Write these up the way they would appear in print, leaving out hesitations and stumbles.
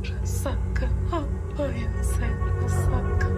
rasakan apa yang saya rasakan.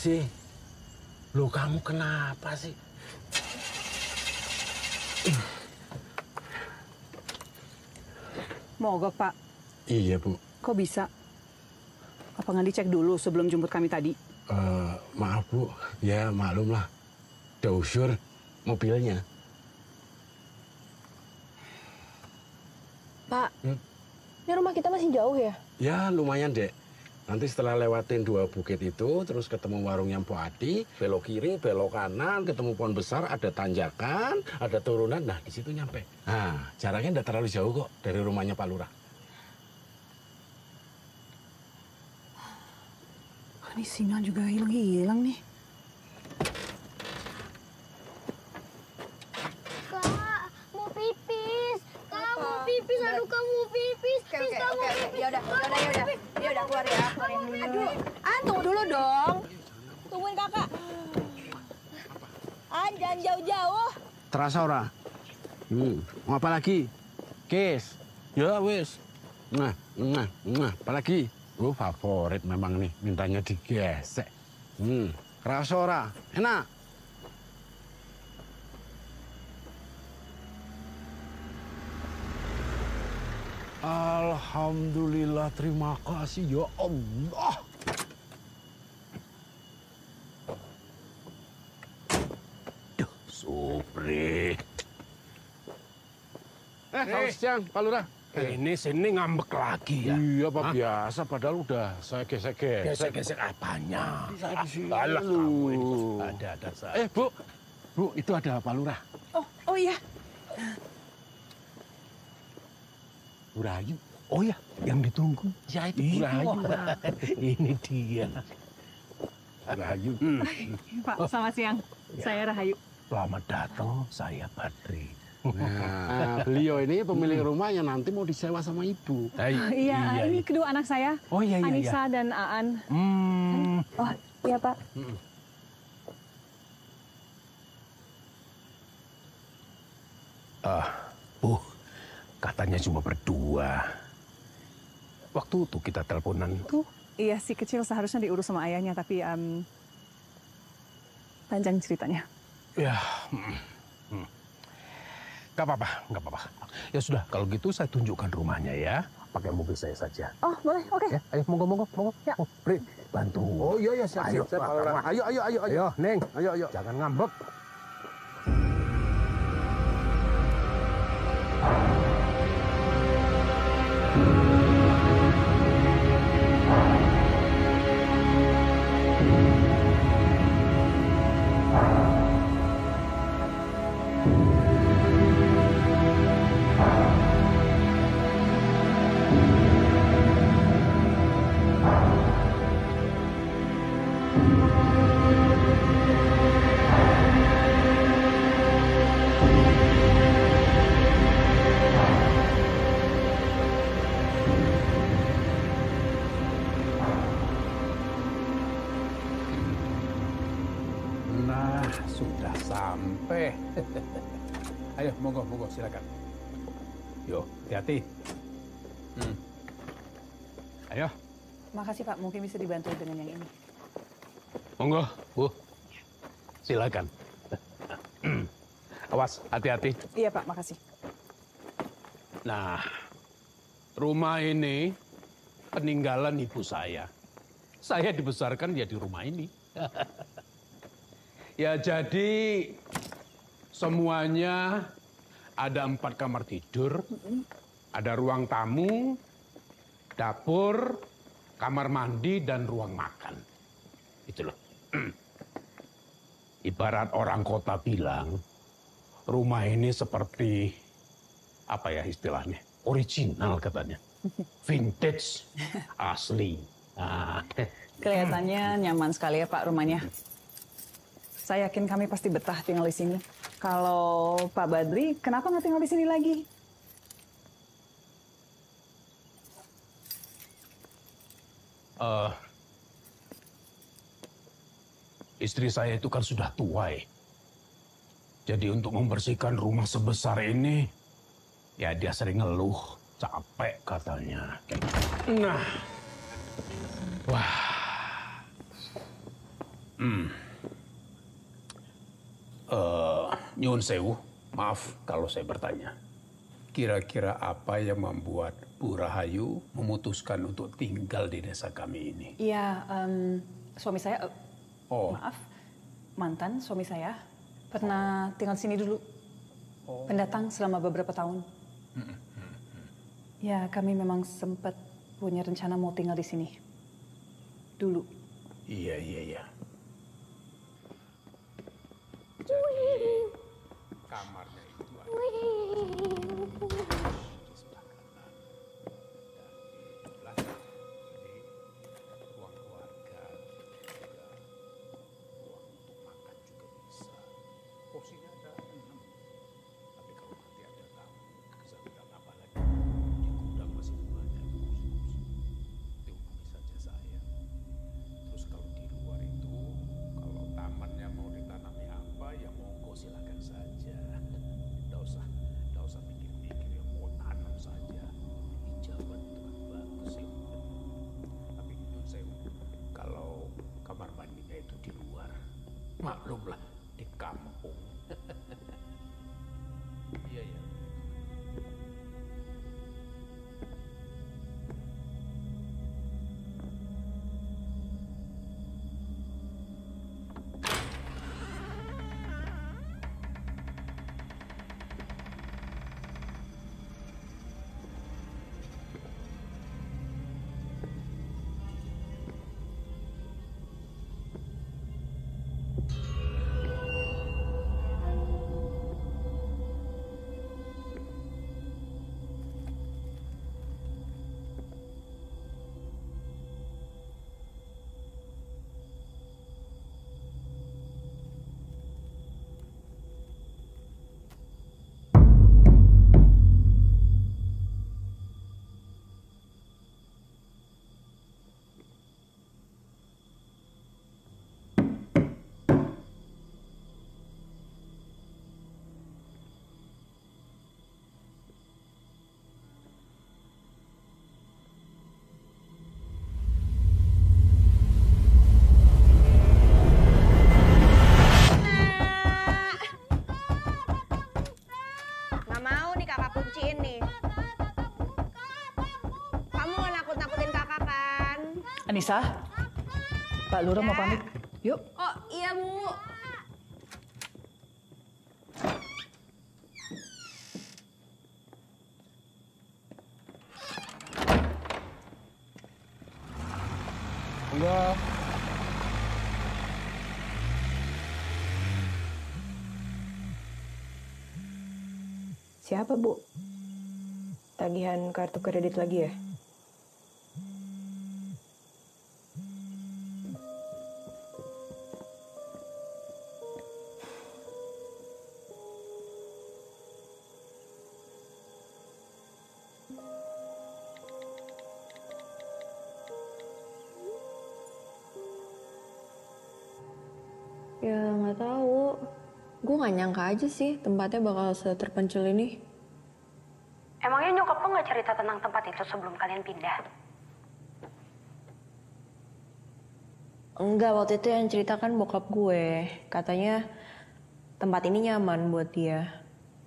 Sih, lo kamu kenapa sih? Mogok, Pak. Iya, Bu. Kok bisa? Apa nggak dicek dulu sebelum jemput kami tadi? Maaf, Bu. Ya, maklum lah. Udah usur mobilnya. Pak, ini rumah kita masih jauh ya? Ya, lumayan, Dek. Nanti setelah lewatin 2 bukit itu, terus ketemu warungnya Mpok Adi, belok kiri, belok kanan, ketemu pohon besar, ada tanjakan, ada turunan, nah di situ nyampe. Nah, jaraknya nggak terlalu jauh kok dari rumahnya Pak Lurah. Ini sinyal juga hilang-hilang nih. Kak, mau pipis. Kak, mau pipis. Aduh, kamu mau pipis. Oke. Yaudah, keluar ya. Aduh, tunggu dulu dong. Tungguin kakak. Jangan jauh-jauh. Terasa ora? Mau apa lagi? Kes. Ya wis. Nah, apa lagi? Favorit memang nih, mintanya digesek. Kerasa ora? Enak. Alhamdulillah, terima kasih ya Allah. Duh, Supri. Selamat siang, Pak Lurah. Ini sini ngambek lagi ya? Iya, Pak, biasa. Padahal udah saya gesek-gesek. Gesek-gesek apanya? Saya di sini Alah, dulu. kamu ini ada saya. Bu, itu ada Pak Lurah. Oh iya. Bu Rahayu. Oh ya, yang ditunggu. Ya, itu Bu Rahayu. Ini dia. Rahayu. Pak, selamat siang. Saya Rahayu. Selamat datang, saya Badri. Nah, beliau ini pemilik rumah yang nanti mau disewa sama Ibu. Iya, ini kedua anak saya. Oh iya. Anissa dan Aan. Oh, iya, Pak. Bu, katanya cuma berdua. Waktu itu kita teleponan. Iya, si kecil seharusnya diurus sama ayahnya, tapi panjang ceritanya. Ya, nggak apa-apa. Ya sudah, kalau gitu saya tunjukkan rumahnya ya. Pakai mobil saya saja. Oh, boleh, oke. Ya, ayo, monggo. Ya. Bri, bantu. Oh iya, siap. Ayo, Ayo, Neng. Ayo. Jangan ngambek. Ayo, monggo, silakan. Yo, hati-hati. Ayo, Makasih Pak, mungkin bisa dibantu dengan yang ini. monggo, Bu. Silakan. Awas, hati-hati. Iya Pak, makasih. Nah, rumah ini peninggalan ibu saya. Saya dibesarkan ya di rumah ini. Ya jadi semuanya ada 4 kamar tidur, ada ruang tamu, dapur, kamar mandi, dan ruang makan. Itu loh. Ibarat orang kota bilang, rumah ini seperti, apa ya istilahnya, original katanya. Vintage, asli. Nah, Kelihatannya nyaman sekali ya Pak rumahnya. Saya yakin kami pasti betah tinggal di sini. Kalau Pak Badri, kenapa nggak tinggal di sini lagi? istri saya itu kan sudah tua ya. Jadi untuk membersihkan rumah sebesar ini, ya dia sering ngeluh, capek katanya. Nah, wah. Nyun sewu, maaf kalau saya bertanya. Kira-kira apa yang membuat Bu Rahayu memutuskan untuk tinggal di desa kami ini? Iya, suami saya, Oh. maaf, mantan suami saya pernah tinggal di sini dulu. Pendatang selama beberapa tahun. Ya, kami memang sempat punya rencana mau tinggal di sini. Dulu. Iya. Kamarnya itu ada di sebelah kanan. Dan di belakang ini ruang keluarga, juga ruang untuk makan juga bisa. Porsinya ada 6. Tapi kalau nanti ada tamu, kesakitan apa lagi, di gudang masih banyak kursi-kursi. Dihubungi saja saya. Terus kalau di luar itu, kalau tamannya mau ditanami apa, ya monggo silakan saja. Nggak usah mikir-mikir, ya mau tanam saja. Hijauan itu kan bagus sih. Tapi nyun sewu, kalau kamar mandinya itu di luar, maklumlah di kampung. Iya. Nggak mau nih kakak kunciin nih. Kamu nggak nakut-nakutin kakak kan? Anissa, Pak Lurah mau pamit. Yuk. Oh iya Bu. Enggak. Siapa, Bu? Tagihan kartu kredit lagi ya? Ya, nggak tahu. Gue gak nyangka aja sih tempatnya bakal seterpencil ini. Emangnya nyokap lo nggak cerita tentang tempat itu sebelum kalian pindah? Enggak, waktu itu yang ceritakan bokap gue. Katanya tempat ini nyaman buat dia.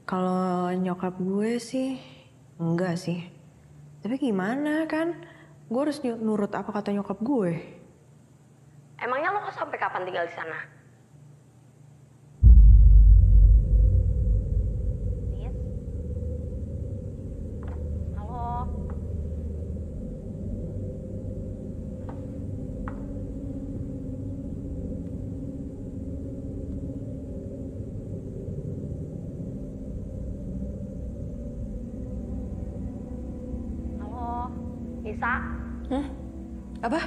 Kalau nyokap gue sih, enggak sih. Tapi gimana kan? Gue harus nurut apa kata nyokap gue. Emangnya lo sampai kapan tinggal di sana? Nis? Halo? Nisa? Apa?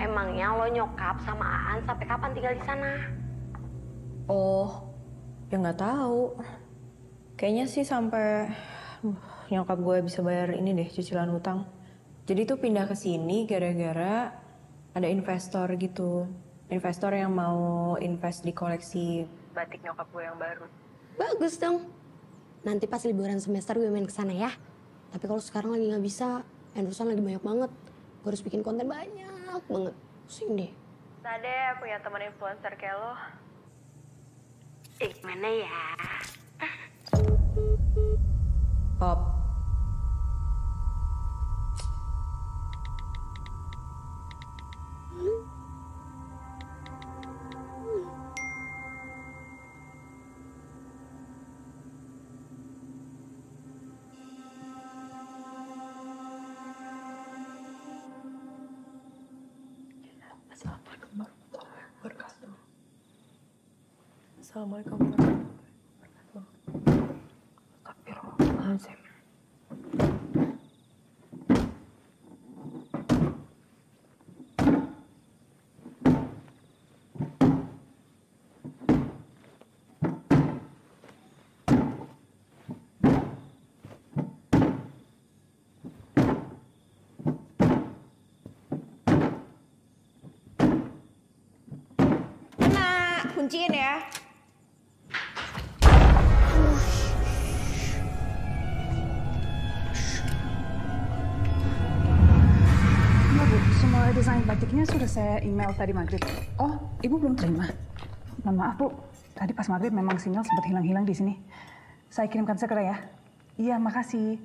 Emangnya lo nyokap sama Aan sampai kapan tinggal di sana? Oh, ya nggak tahu. Kayaknya sih sampai nyokap gue bisa bayar ini deh, cicilan hutang. Jadi tuh pindah ke sini gara-gara ada investor gitu. Investor yang mau invest di koleksi batik nyokap gue yang baru. Bagus dong. Nanti pas liburan semester gue main ke sana ya. Tapi kalau sekarang lagi nggak bisa, endorsean lagi banyak banget. Gue harus bikin konten banyak banget. Pusing deh. Bisa deh punya teman influencer kayak lo. Mana ya? Pop. Assalamualaikum warahmatullahi wabarakatuh. Astagfirullahaladzim. Kena, kunciin ya. Semua desain batiknya sudah saya email tadi maghrib. Oh, ibu belum terima. Mohon maaf bu, tadi pas maghrib memang sinyal sempat hilang-hilang di sini. Saya kirimkan segera ya. Iya, makasih.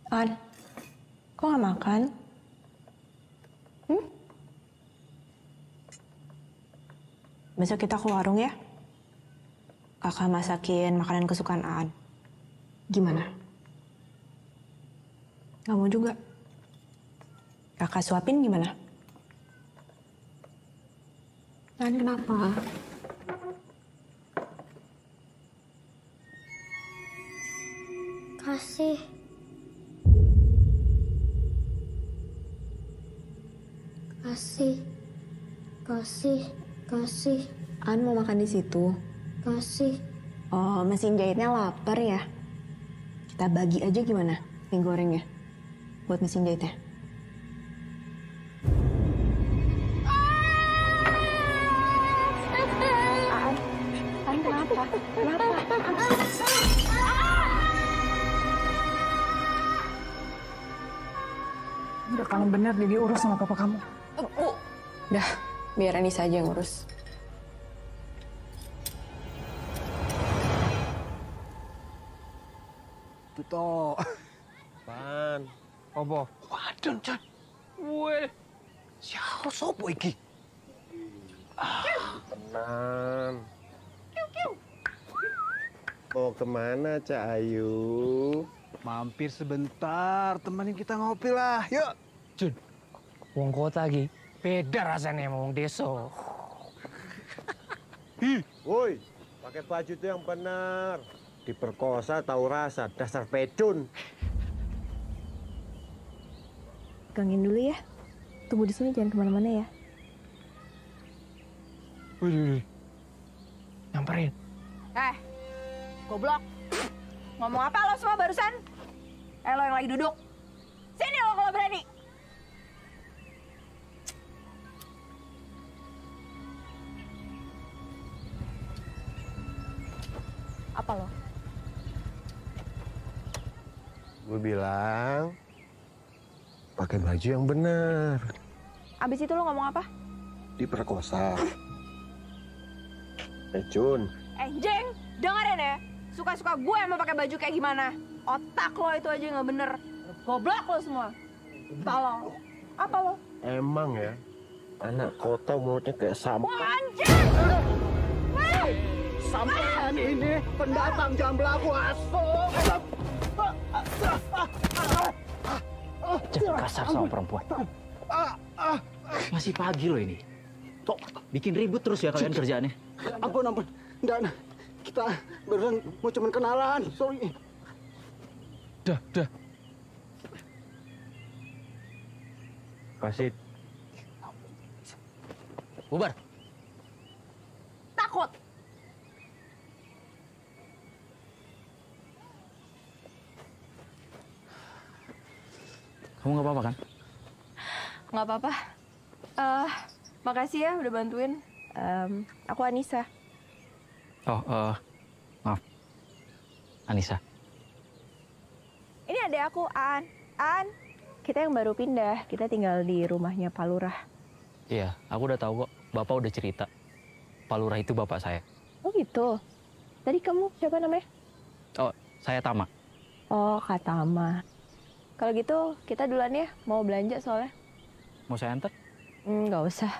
An, kok gak makan? Besok kita ke warung ya. Kakak masakin makanan kesukaan Aan. Gimana? Gak mau juga? Kakak suapin gimana? Aan, kenapa? Kasih. Kasih. Aan mau makan di situ. Kasih. Oh, mesin jahitnya lapar ya? Kita bagi aja gimana mie gorengnya buat mesin jahitnya. Aan kenapa? Udah kalau bener diurus sama papa kamu. Udah, biar Anissa aja yang ngurus. Tuh. Pan. Apa? Waduh, Chan. Weh. Siapa sopo iki? Tenang. Mau kemana, Cak Ayu? Mampir sebentar, temenin kita ngopi lah. Yuk. Jun, wong kota lagi. Beda rasanya sama wong desa. Woi, pakai baju tuh yang benar. Diperkosa tahu rasa, dasar pedun. Gangin dulu ya. Tunggu di sini, jangan kemana-mana ya. Wih, nyamperin. Goblok. Ngomong apa lo semua barusan? Lo yang lagi duduk. Sini lo kalau berani. Apa lo? Gue bilang pakai baju yang benar. Abis itu lo ngomong apa? Diperkosa. Jun. Jeng, dengerin ya. Suka-suka gue yang mau pakai baju kayak gimana. Otak lo itu aja nggak bener. Goblok lo semua. Tolong. Apa lo? Emang ya, anak kota mulutnya kayak sampah. Wah, anjing! Sampean ini pendatang jambla aku asal. Jangan kasar sama perempuan. Masih pagi loh ini. Kok bikin ribut terus ya kalian kerjaannya? Ampun. Dan kita barusan mau cuman kenalan. Sorry. Dah. Kasih. Bubar. Takut. Kamu nggak apa-apa kan? Nggak apa-apa. Makasih ya udah bantuin. Aku Anissa. Oh, maaf. Anissa. Ini adek aku, An. Kita yang baru pindah. Kita tinggal di rumahnya Pak Lurah. Iya, aku udah tahu kok. Bapak udah cerita. Pak Lurah itu bapak saya. Oh gitu. Tadi kamu siapa namanya? Oh, saya Tama. Oh, Kak Tama. Kalau gitu kita duluan ya. Mau belanja soalnya. Mau saya antar? Nggak usah.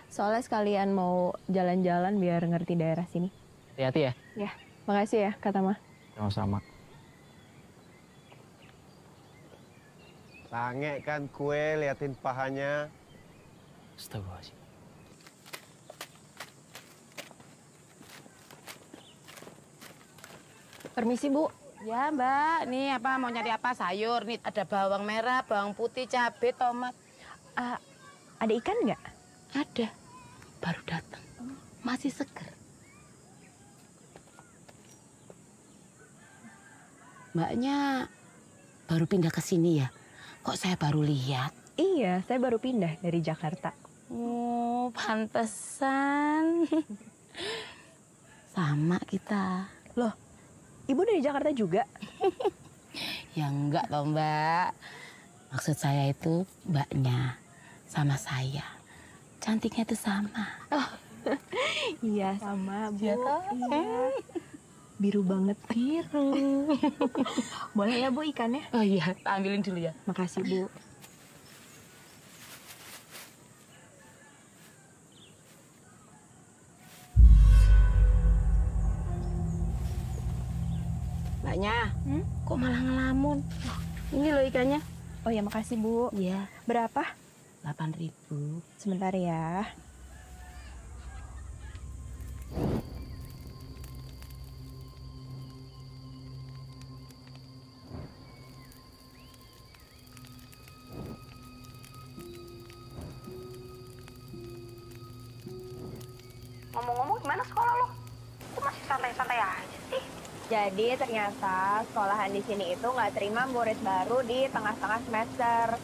Soalnya sekalian mau jalan-jalan biar ngerti daerah sini. Hati-hati ya. Ya, makasih ya Kak Tama. Sama-sama. Sange kan kue, liatin pahanya. Astagfirullahaladzim. Permisi, Bu. Ya, Mbak. Nih apa mau nyari apa? Sayur. Nih ada bawang merah, bawang putih, cabai, tomat. Ada ikan nggak? Ada. Baru datang. Masih seger. Mbaknya baru pindah ke sini ya? Kok saya baru lihat? Iya, saya baru pindah dari Jakarta. Oh, pantesan. Sama kita. Loh, Ibu dari Jakarta juga? Ya enggak toh, Mbak. Maksud saya itu Mbaknya sama saya. Cantiknya itu sama. Oh, iya sama, Bu. Iya toh? Iya. Biru banget. Biru. Boleh ya, Bu, ikannya? Oh iya, ambilin dulu ya. Makasih, Bu. Mbaknya, kok malah ngelamun? Ini loh ikannya. Oh ya, makasih, Bu. Iya. Berapa? 8.000. Sebentar ya. Ngomong-ngomong gimana sekolah lo? Kok masih santai-santai aja sih? Jadi ternyata sekolahan di sini itu nggak terima murid baru di tengah-tengah semester.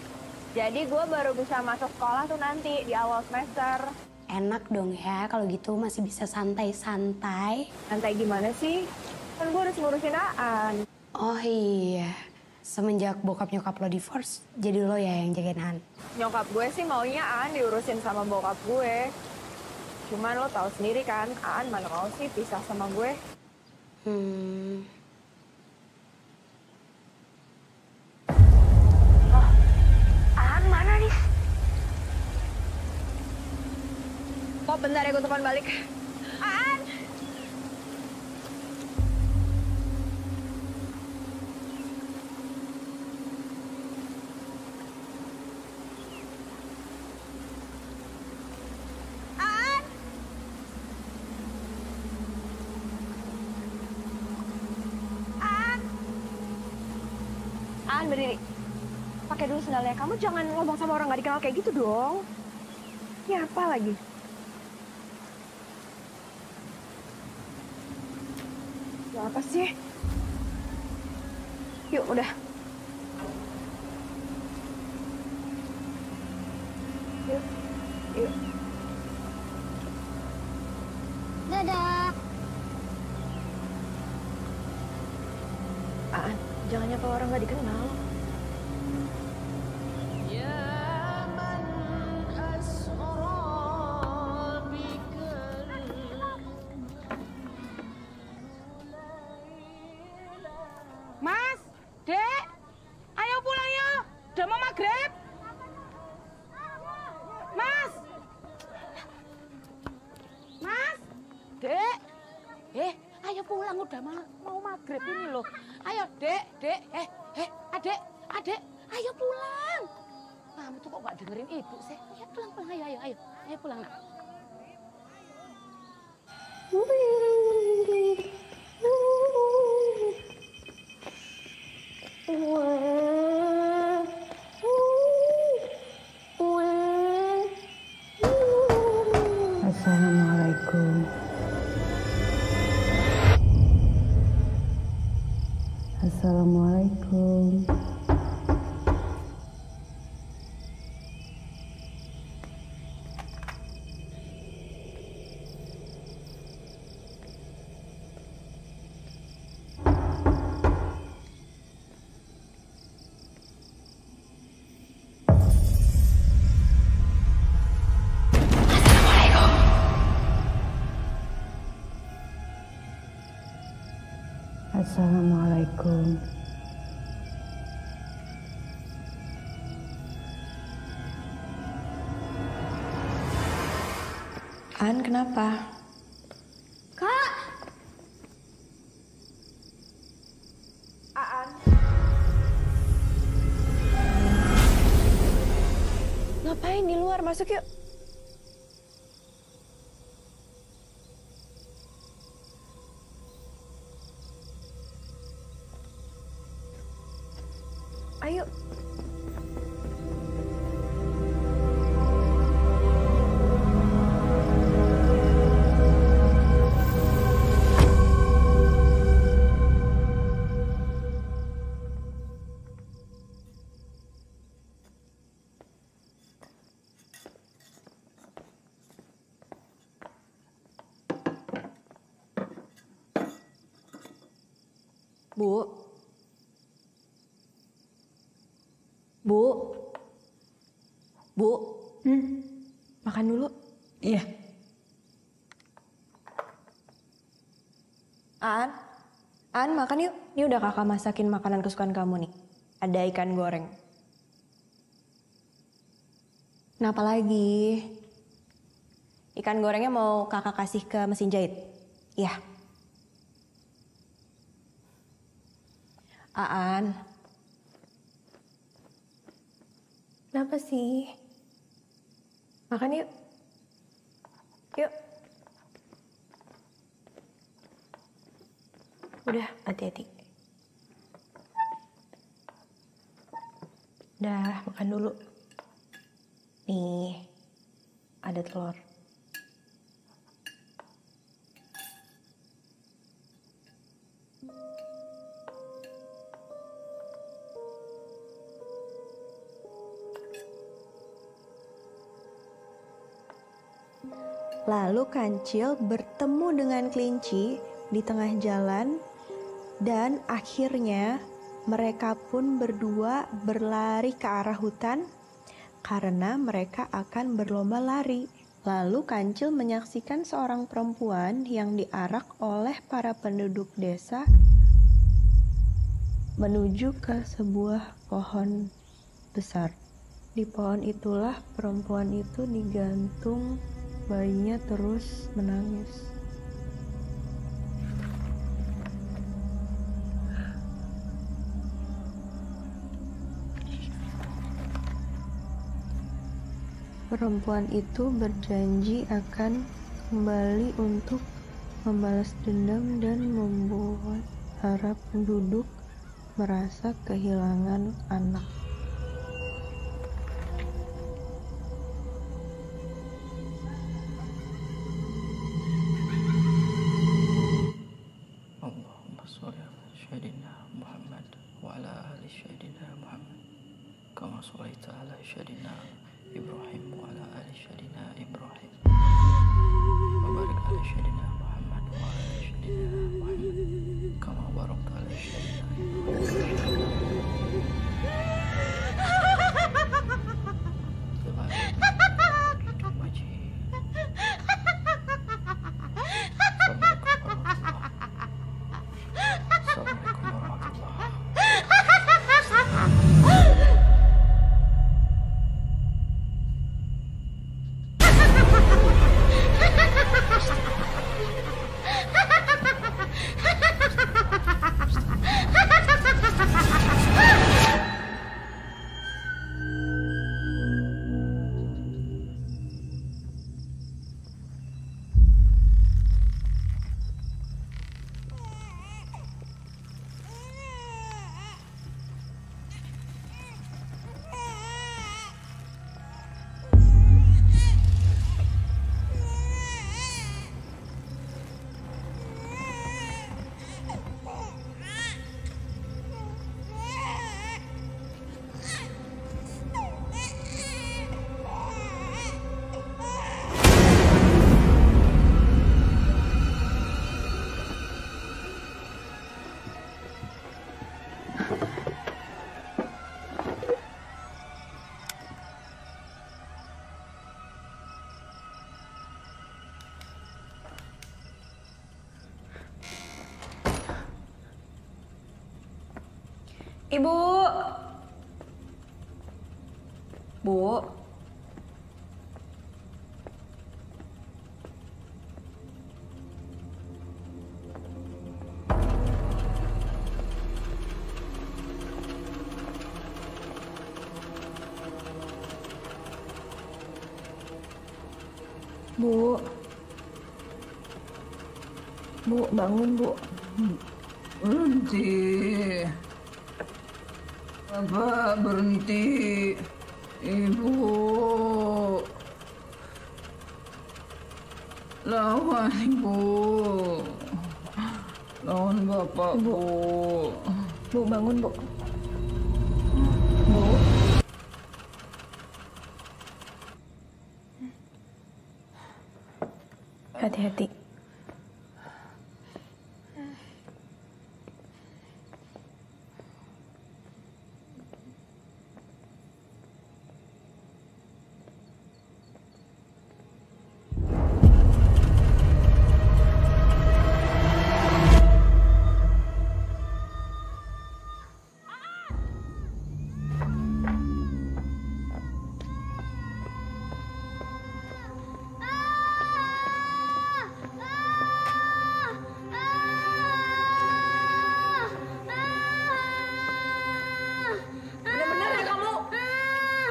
Jadi gue baru bisa masuk sekolah tuh nanti di awal semester. Enak dong ya kalau gitu masih bisa santai-santai. Santai gimana sih? Kan gue harus ngurusin Aan. Oh iya, semenjak bokap nyokap lo divorce, jadi lo ya yang jagain Aan. Nyokap gue sih maunya Aan diurusin sama bokap gue. Cuman lo tahu sendiri kan, Aan mana mau sih pisah sama gue. Aan mana nih? Kok bentar ya gue telepon balik. Aan! Aan, berdiri. Pakai dulu sendalnya. Kamu jangan ngomong sama orang nggak dikenal kayak gitu dong. Ya apa lagi? Ya apa sih? Yuk, udah. Yuk, yuk. Dadah. Jangan nyapa orang nggak dikenal. Mas, Dek, ayo pulang yuk. Udah mau maghrib. Mas, Mas, Dek, ayo pulang udah mau maghrib ini loh. Ayo, Dek, Adek, ayo pulang. Kamu tuh kok gak dengerin ibu sih? Ayo pulang, ayo pulang nak. Assalamualaikum. Assalamualaikum. Assalamualaikum. An, kenapa? Kak! Aan. Ngapain di luar? Masuk yuk. Ayo. Bu, makan dulu. Iya. An, makan yuk. Ini udah kakak masakin makanan kesukaan kamu nih. Ada ikan goreng. Kenapa lagi? Ikan gorengnya mau kakak kasih ke mesin jahit? Iya. Aan. Kenapa sih? Makan yuk. Yuk. Udah, hati-hati. Udah, makan dulu. Nih, ada telur. Lalu Kancil bertemu dengan Kelinci di tengah jalan dan akhirnya mereka pun berdua berlari ke arah hutan karena mereka akan berlomba lari. Lalu Kancil menyaksikan seorang perempuan yang diarak oleh para penduduk desa menuju ke sebuah pohon besar. Di pohon itulah perempuan itu digantung. Bayinya terus menangis. Perempuan itu berjanji akan kembali untuk membalas dendam dan membuat para penduduk merasa kehilangan anak. كما صليت على سيدنا إبراهيم وعلى آل سيدنا إبراهيم وبارك على سيدنا محمد وعلى آل سيدنا محمد كما باركت على سيدنا إبراهيم Ibu. Bu. Bu. Bu, bangun, Bu. Berhenti. Bapak berhenti. Ibu. Lawan Ibu. Lawan Bapak, Bu. Bu, bangun, Bu. Bu. Hati-hati. Bener-bener ya kamu?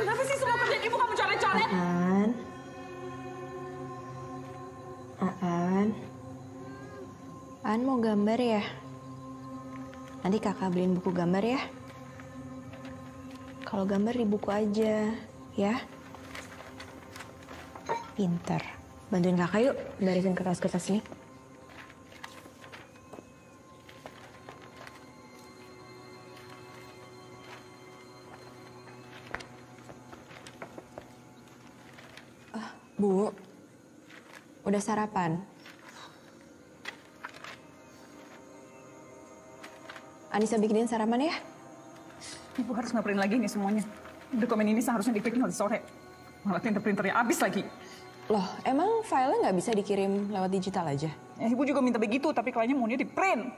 Kenapa sih semua kerjaan ibu kamu coret-coret? Aan mau gambar ya? Nanti kakak beliin buku gambar ya? Kalau gambar di buku aja, ya? Pinter. Bantuin kakak yuk, barisin kertas-kertas ini. Bu, udah sarapan? Anissa bikinin sarapan ya? Ibu harus ngapain lagi nih semuanya. Dokumen ini seharusnya dikirim hari sore. Malah printernya habis lagi. Loh, emang filenya nggak bisa dikirim lewat digital aja? Ya, Ibu juga minta begitu, tapi kliennya maunya di print.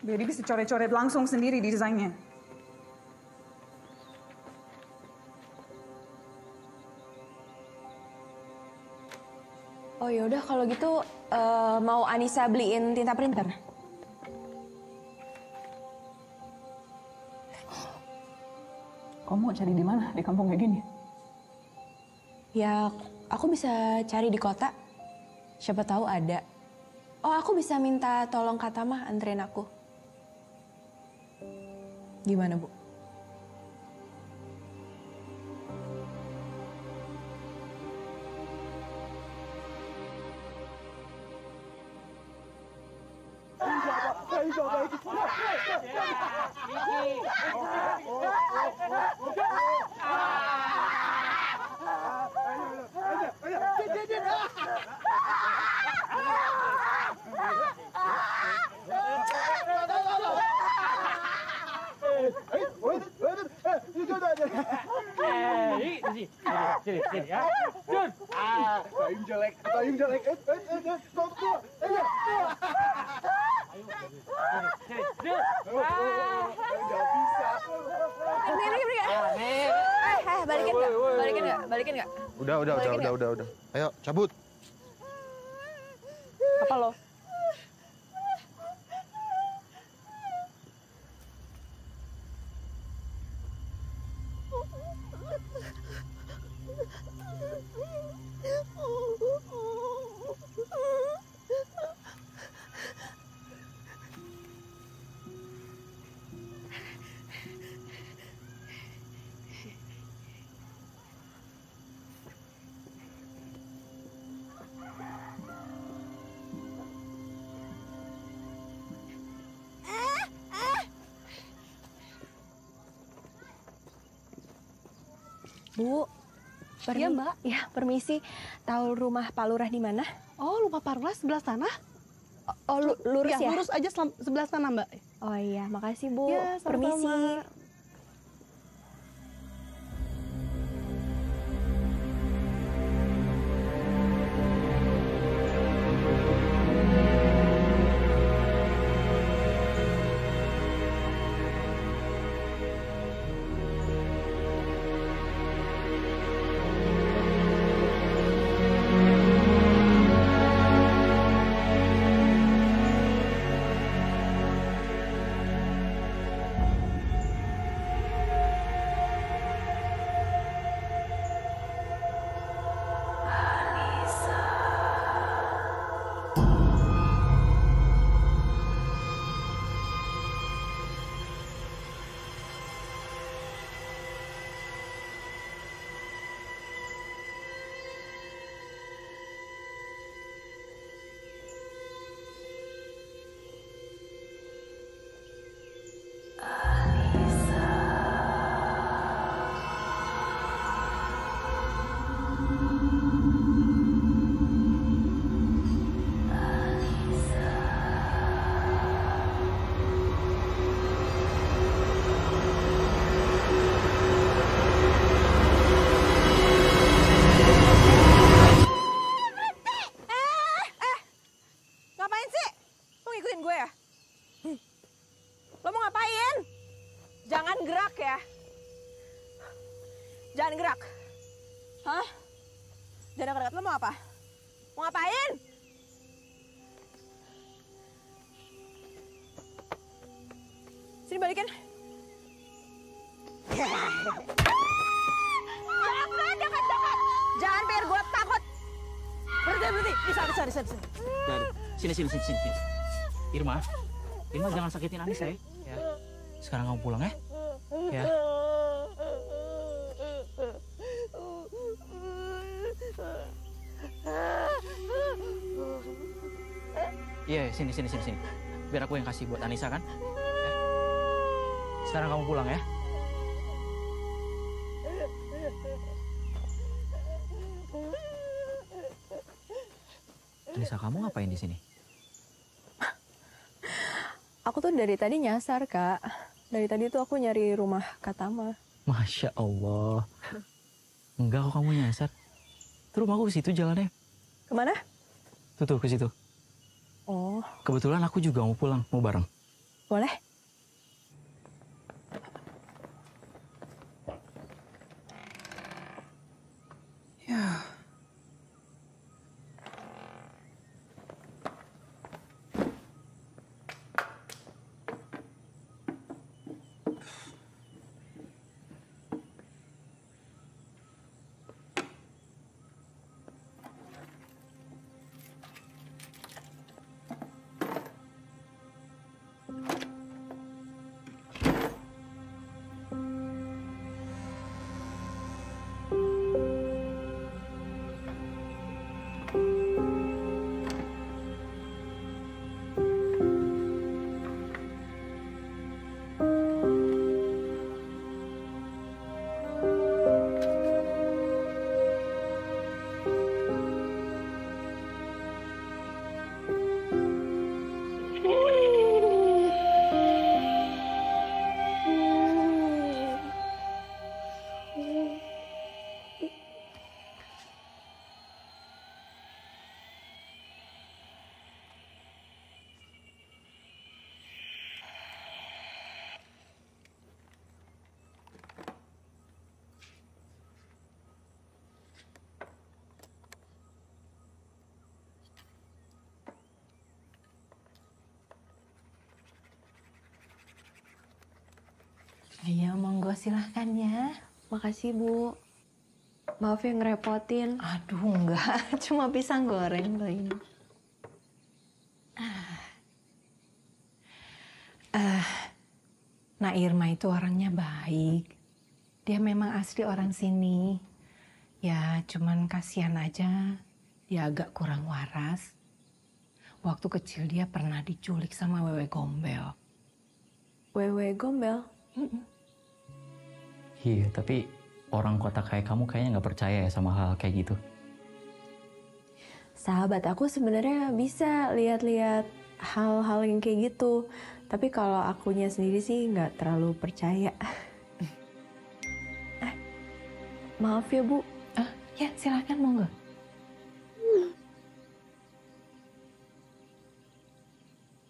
Biar dia bisa coret-coret langsung sendiri desainnya. Oh yaudah kalau gitu mau Anissa beliin tinta printer? Kamu mau cari di mana? Di kampung kayak gini? Ya, aku bisa cari di kota. Siapa tahu ada. Oh, aku bisa minta tolong Kak Tamah anterin aku. Gimana, Bu? Sini ya. Jun. Payung jelek. Balikin nggak? Udah. Ayo, cabut. Apa lo? Bu, Iya, Mbak. Ya, permisi. Tahu rumah Pak Lurah di mana? Oh, lupa Pak Lurah sebelah sana. Oh, lurus ya? Lurus aja sebelah sana, Mbak. Oh iya, makasih Bu. Ya, Permisi. sama-sama. Ngapain sih? Lo ngikutin gue ya? Lo mau ngapain? Jangan gerak ya. Jangan gerak. Hah? Jangan dekat-dekat. Lo mau apa? Mau ngapain? Sini balikin. Jangan dekat-dekat. Jangan biar gue takut. Berhenti. Bisa. Sini. Irma jangan sakitin Anissa ya. Ya. Sekarang kamu pulang ya. Ya. Iya, sini. Biar aku yang kasih buat Anissa kan. Ya. Sekarang kamu pulang ya. Anissa, kamu ngapain di sini? Aku tuh dari tadi nyasar, Kak. Dari tadi tuh aku nyari rumah Katama. Masya Allah. Enggak kok kamu nyasar. Tuh rumahku ke situ jalannya. Kemana? Tuh ke situ. Oh, Kebetulan aku juga mau pulang, mau bareng. boleh? Ya. Iya, monggo silahkan ya. Makasih, Bu. Maaf ya ngerepotin. Aduh, enggak. Cuma pisang goreng loh ini. Nah, Irma itu orangnya baik. Dia memang asli orang sini. Ya, cuman kasihan aja. Dia agak kurang waras. Waktu kecil dia pernah diculik sama wewe gombel. Wewe gombel? Iya, tapi orang kota kayak kamu kayaknya nggak percaya ya sama hal kayak gitu. Sahabat aku sebenarnya bisa lihat-lihat hal-hal yang kayak gitu. Tapi kalau akunya sendiri sih nggak terlalu percaya. Maaf ya, Bu. Ya, silakan monggo.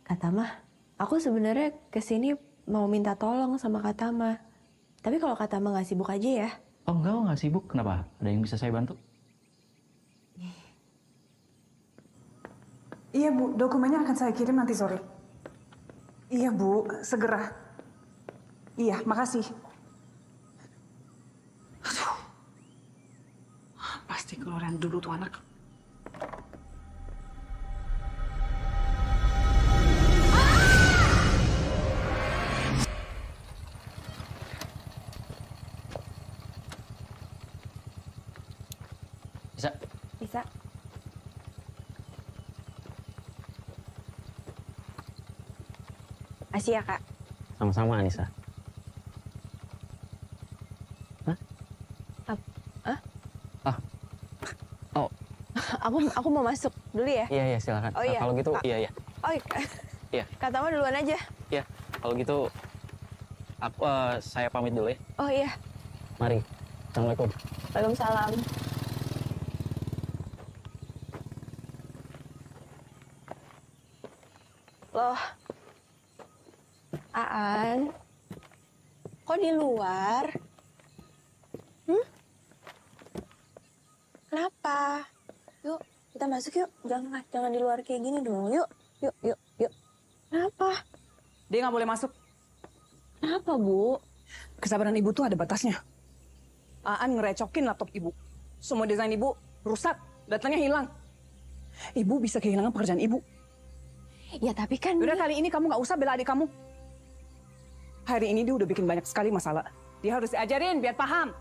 Kak Tama, aku sebenarnya kesini mau minta tolong sama Kak Tama. Tapi kalau Kak Tama nggak sibuk aja ya. Oh enggak, nggak sibuk. Kenapa? Ada yang bisa saya bantu? Iya Bu, dokumennya akan saya kirim nanti sore. Iya Bu, segera. Iya, makasih. Aduh. Pasti keluaran dulu tuh anak. Bisa? Bisa. Asyik ya, Kak. Sama-sama, Anissa. Aku mau masuk dulu ya. Iya, silakan. Oh iya. Kalau gitu, iya. Oh iya. Iya. Kak Tama duluan aja. Iya, kalau gitu aku saya pamit dulu ya. Oh iya. Mari. Assalamualaikum. Waalaikumsalam. Loh. Aan. Kok di luar? Kenapa? Yuk, kita masuk yuk. Jangan di luar kayak gini dong. Yuk. Kenapa? Dia nggak boleh masuk. Kenapa, Bu? Kesabaran ibu tuh ada batasnya. Aan ngerecokin laptop ibu. Semua desain ibu rusak, datanya hilang. Ibu bisa kehilangan pekerjaan ibu. Ya tapi kan... Udah kali ini kamu nggak usah bela adik kamu. Hari ini dia udah bikin banyak sekali masalah. Dia harus diajarin biar paham.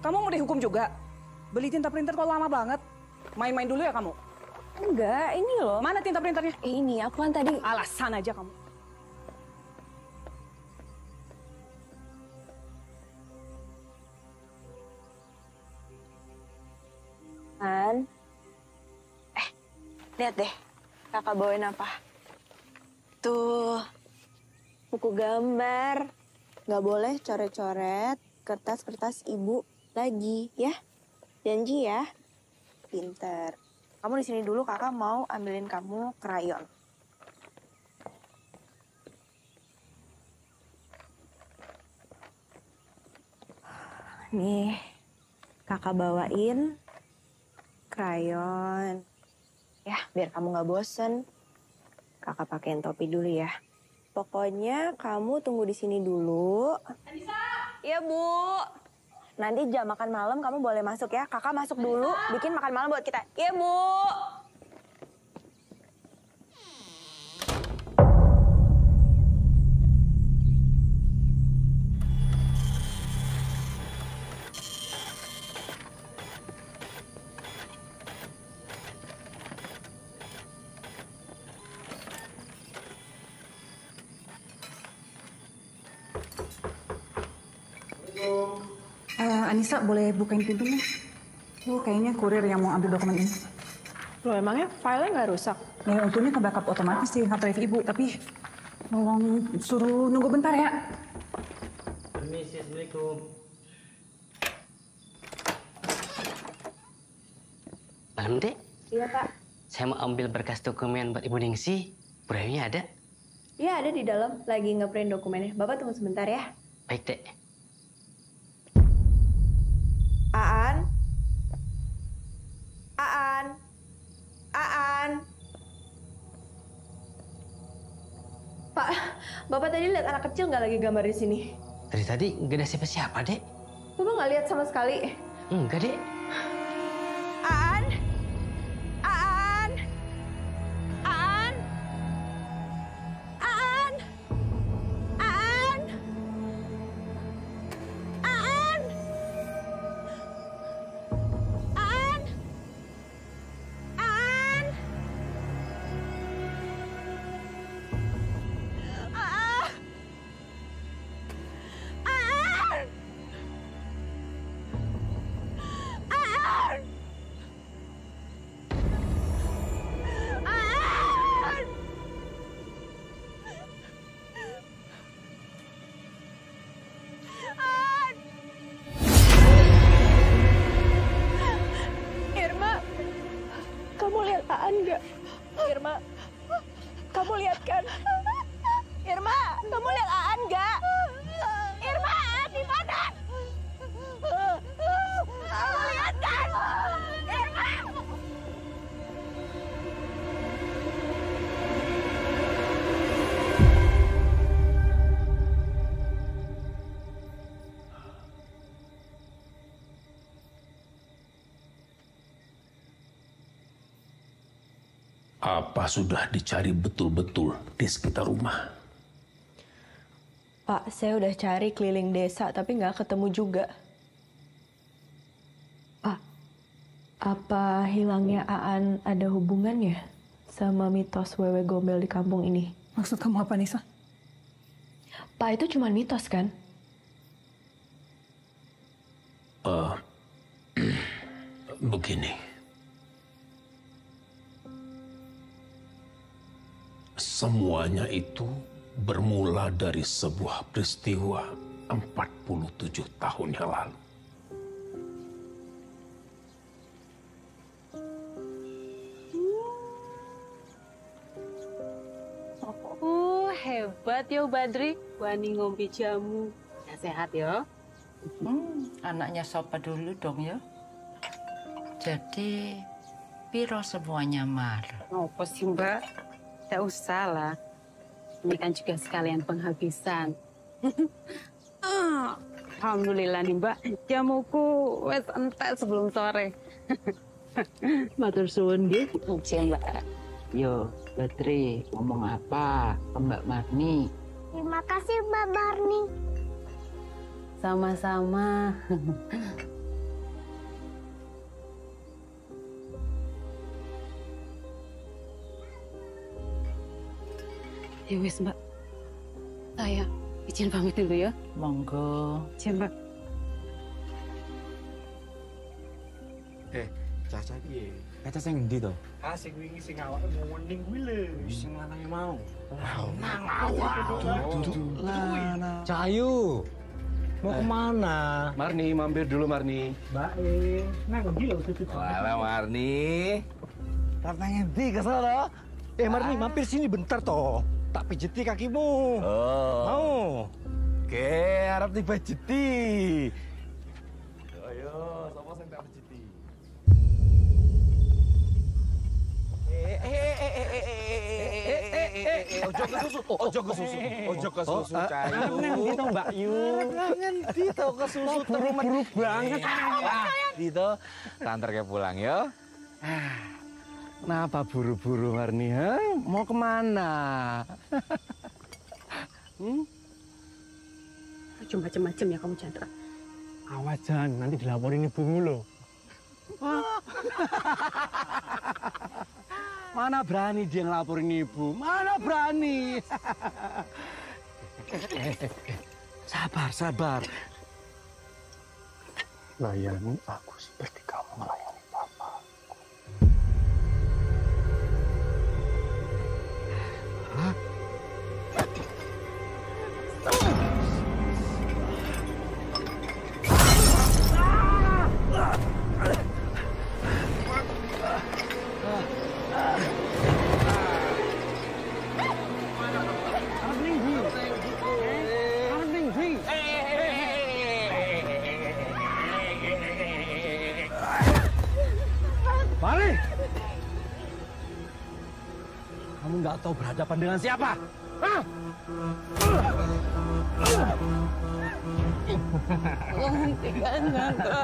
Kamu mau dihukum juga? Beli tinta printer kok lama banget? Main-main dulu ya kamu? Enggak, ini loh. Mana tinta printernya? Ini, aku kan tadi... Alasan aja kamu. An. Lihat deh. Kakak bawain apa? Tuh. Buku gambar. Nggak boleh coret-coret kertas-kertas ibu lagi, ya? Janji ya? Pinter. Kamu di sini dulu, kakak mau ambilin kamu krayon. Nih, kakak bawain krayon. Ya, biar kamu nggak bosen. Kakak pakein topi dulu ya. Pokoknya kamu tunggu di sini dulu. Anissa! Iya, Bu. Nanti jam makan malam kamu boleh masuk ya. Kakak masuk dulu, bikin makan malam buat kita. Iya, Bu. Anissa, boleh bukain pintunya? Kayaknya kurir yang mau ambil dokumen ini. Loh, emangnya filenya nggak rusak? Ya, untungnya ke backup otomatis di hard drive ibu, tapi tolong suruh nunggu bentar ya. Permisi, Assalamualaikum. Malam, Dek. Iya, Pak. Saya mau ambil berkas dokumen buat Ibu Ningsi. Burayunya ada? Iya, ada di dalam. Lagi ngeprint dokumennya. Bapak tunggu sebentar ya. Baik, Dek. Aan. Aan. Aan. Pak, Bapak tadi lihat anak kecil nggak lagi gambar di sini? Dari tadi nggak ada siapa-siapa, Dek. Bapak nggak lihat sama sekali? Enggak, Dek. Aan! Aan! Aan! Aan! Aan! Aan! Aan! Aan! Aan! Aan! Aan! Irma, kamu lihat Aan nggak? Irma, kamu lihat kan? Irma, kamu lihat Aan nggak? Irma, Aan di mana? Kamu lihat kan? Irma! Apa sudah dicari betul-betul di sekitar rumah? Pak, saya udah cari keliling desa tapi nggak ketemu juga. Pak, apa hilangnya Aan ada hubungannya sama mitos wewe gombel di kampung ini? Maksud kamu apa, Nisa? Pak, itu cuma mitos kan? Begini. Semuanya itu bermula dari sebuah peristiwa 47 tahun yang lalu. Hebat ya Badri, wani ngombe jamu. Ya sehat ya. Anaknya Sopa dulu dong ya. Jadi, piro semuanya mar? Apa sih Mbak? Tak usah lah. Ini kan juga sekalian penghabisan. Alhamdulillah nih Mbak, jamuku wes entek sebelum sore. Matur suwun nggih. Mugi Mbak. Yo, Badri, ngomong apa ke Mbak Marni? Terima kasih Mbak Marni. Sama-sama. Ya wis Mbak, saya izin pamit dulu ya. Monggo. Izin Mbak. Caca piye? Caca sing endi to? Ah sing wingi sing awake mau wening kuwi lho. Sing lanange mau. Nang awak. Cahayu. Mau kemana? Marni, mampir dulu Marni. Mbak nang endi lho tutup. Walah Marni. Nang endi kesana? Marni mampir sini bentar toh. Tak pijeti kakimu. Oh. Mau? Oke, arep dipijeti. Ayo, sapa sing tak pijeti? Ojo ke susu, ojo ke susu, ojo ke susu, Cayu. Ngendi to Mbak Yu? Ngendi to ke susu buru-buru banget. Gitu, tantar ke pulang ya. Kenapa buru-buru Marni? Mau kemana? Macem-macem ya kamu Chandra. Awas Jan, nanti dilaporin ibumu loh. Mana berani dia ngelaporin ibu? Mana berani? Sabar, sabar. Layani aku seperti kamu melayani Papa. Hah? Mari. Kamu nggak tahu berhadapan dengan siapa? Hah? Tidak nyangka.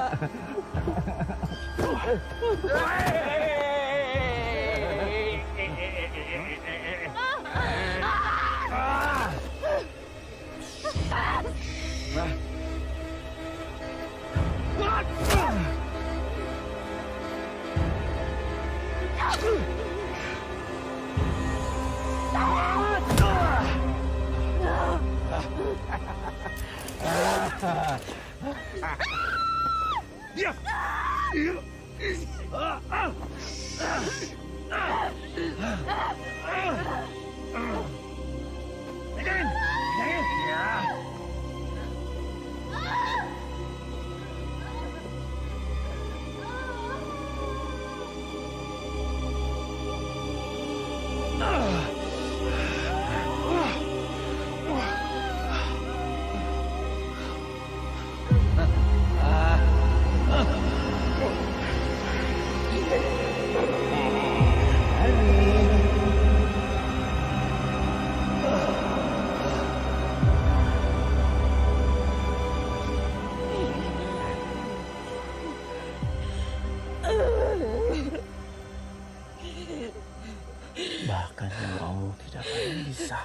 Bahkan nyawa Allah tidak akan bisa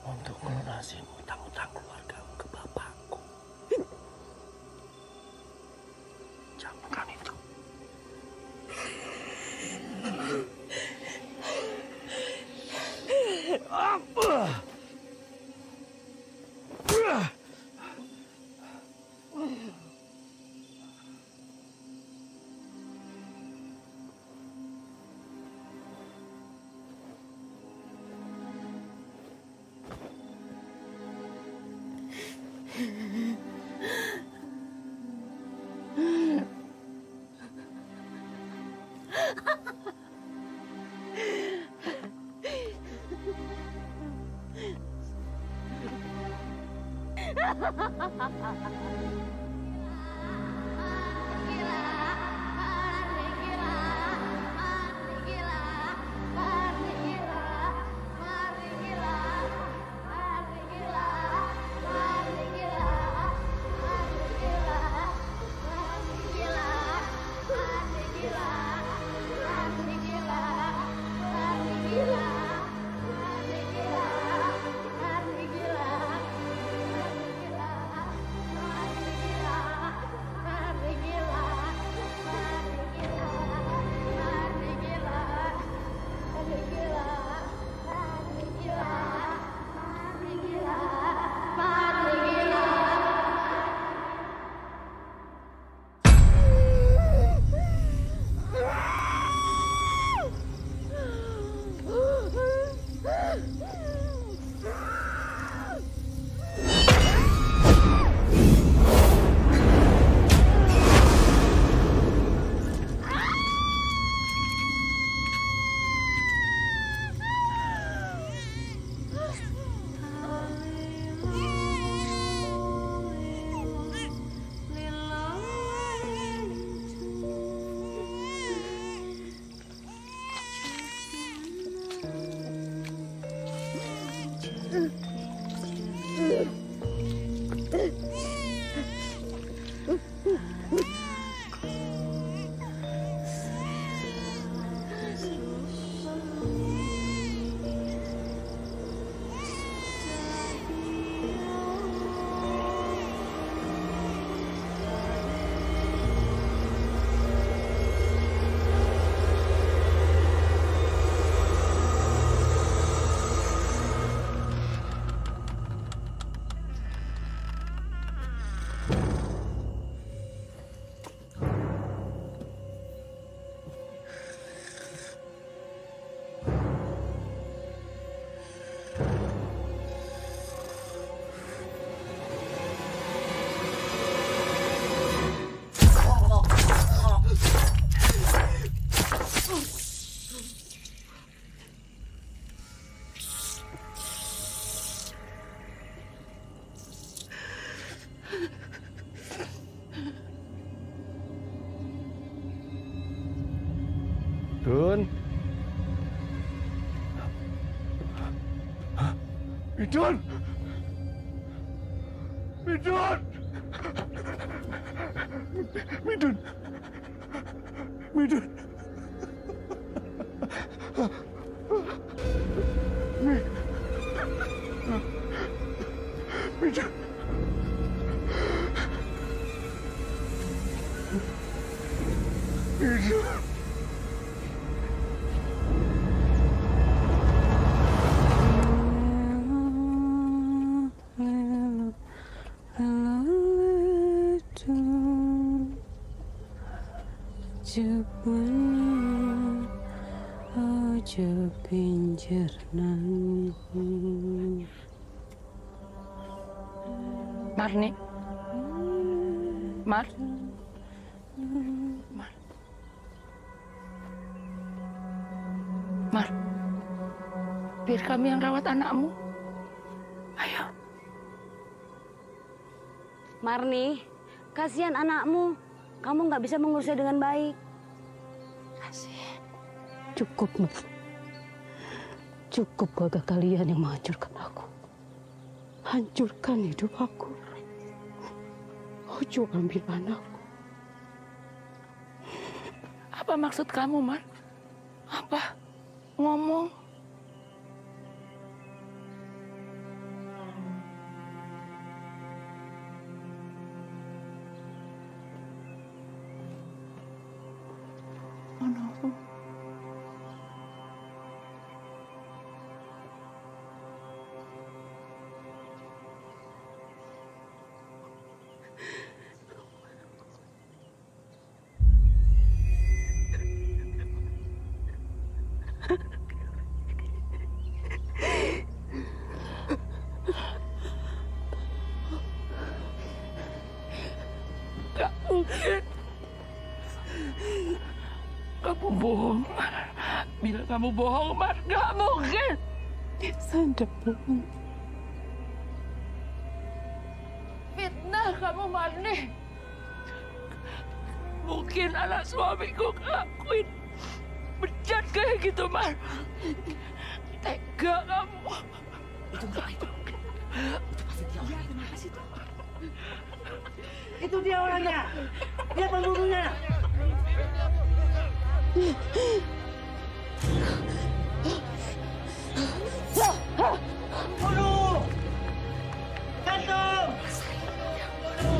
untuk melunasi utang-utang keluargamu ke bapakku. Camkan itu. Dun. Midun! Midun! Midun! Midun! Midun! Midun! Ojo pinjer nang Marni Mar Mar biar kami yang rawat anakmu. Ayo Marni, kasihan anakmu. Kamu nggak bisa mengurusnya dengan baik. cukup Mar. Cukup keluarga kalian yang menghancurkan aku. Hancurkan hidup aku. Ojo ambil anakku. Apa maksud kamu, Mar? Apa? Ngomong. Oh no. Gak mungkin. Kamu bohong. Bila kamu bohong, Mar, gak mungkin. Saya tidak bohong. Fitnah kamu, Marni. Mungkin anak suamiku ngelakuin bejat kayak gitu, Mar. Tega kamu. Itu enggak itu. Itu pasti dia orangnya. Kenapa sih itu? Itu dia orangnya. Dia pembunuhnya. Bunuh! Gantung!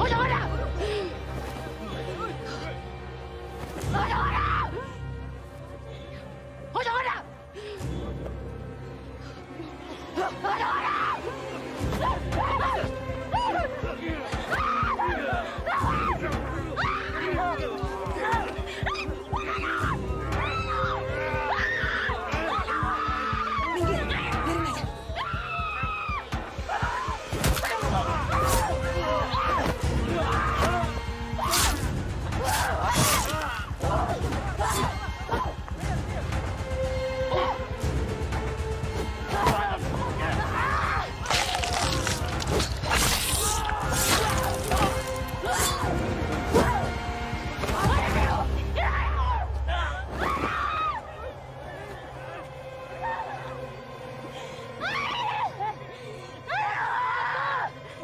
Udah, udah! Udah, udah! Udah, udah! Udah,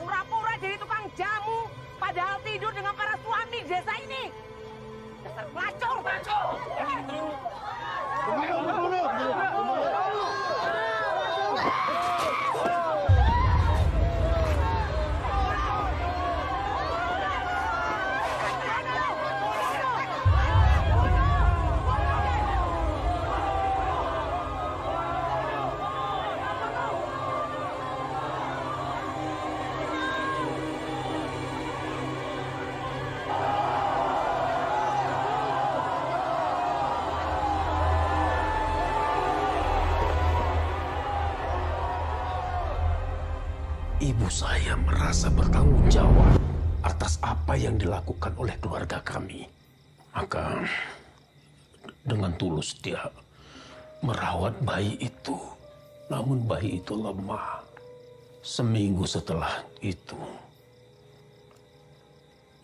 Pura-pura jadi tukang jamu, padahal tidur dengan para suami di desa ini. Dasar pelacur! Ibu saya merasa bertanggung jawab atas apa yang dilakukan oleh keluarga kami. Maka dengan tulus dia merawat bayi itu. Namun bayi itu lemah. Seminggu setelah itu,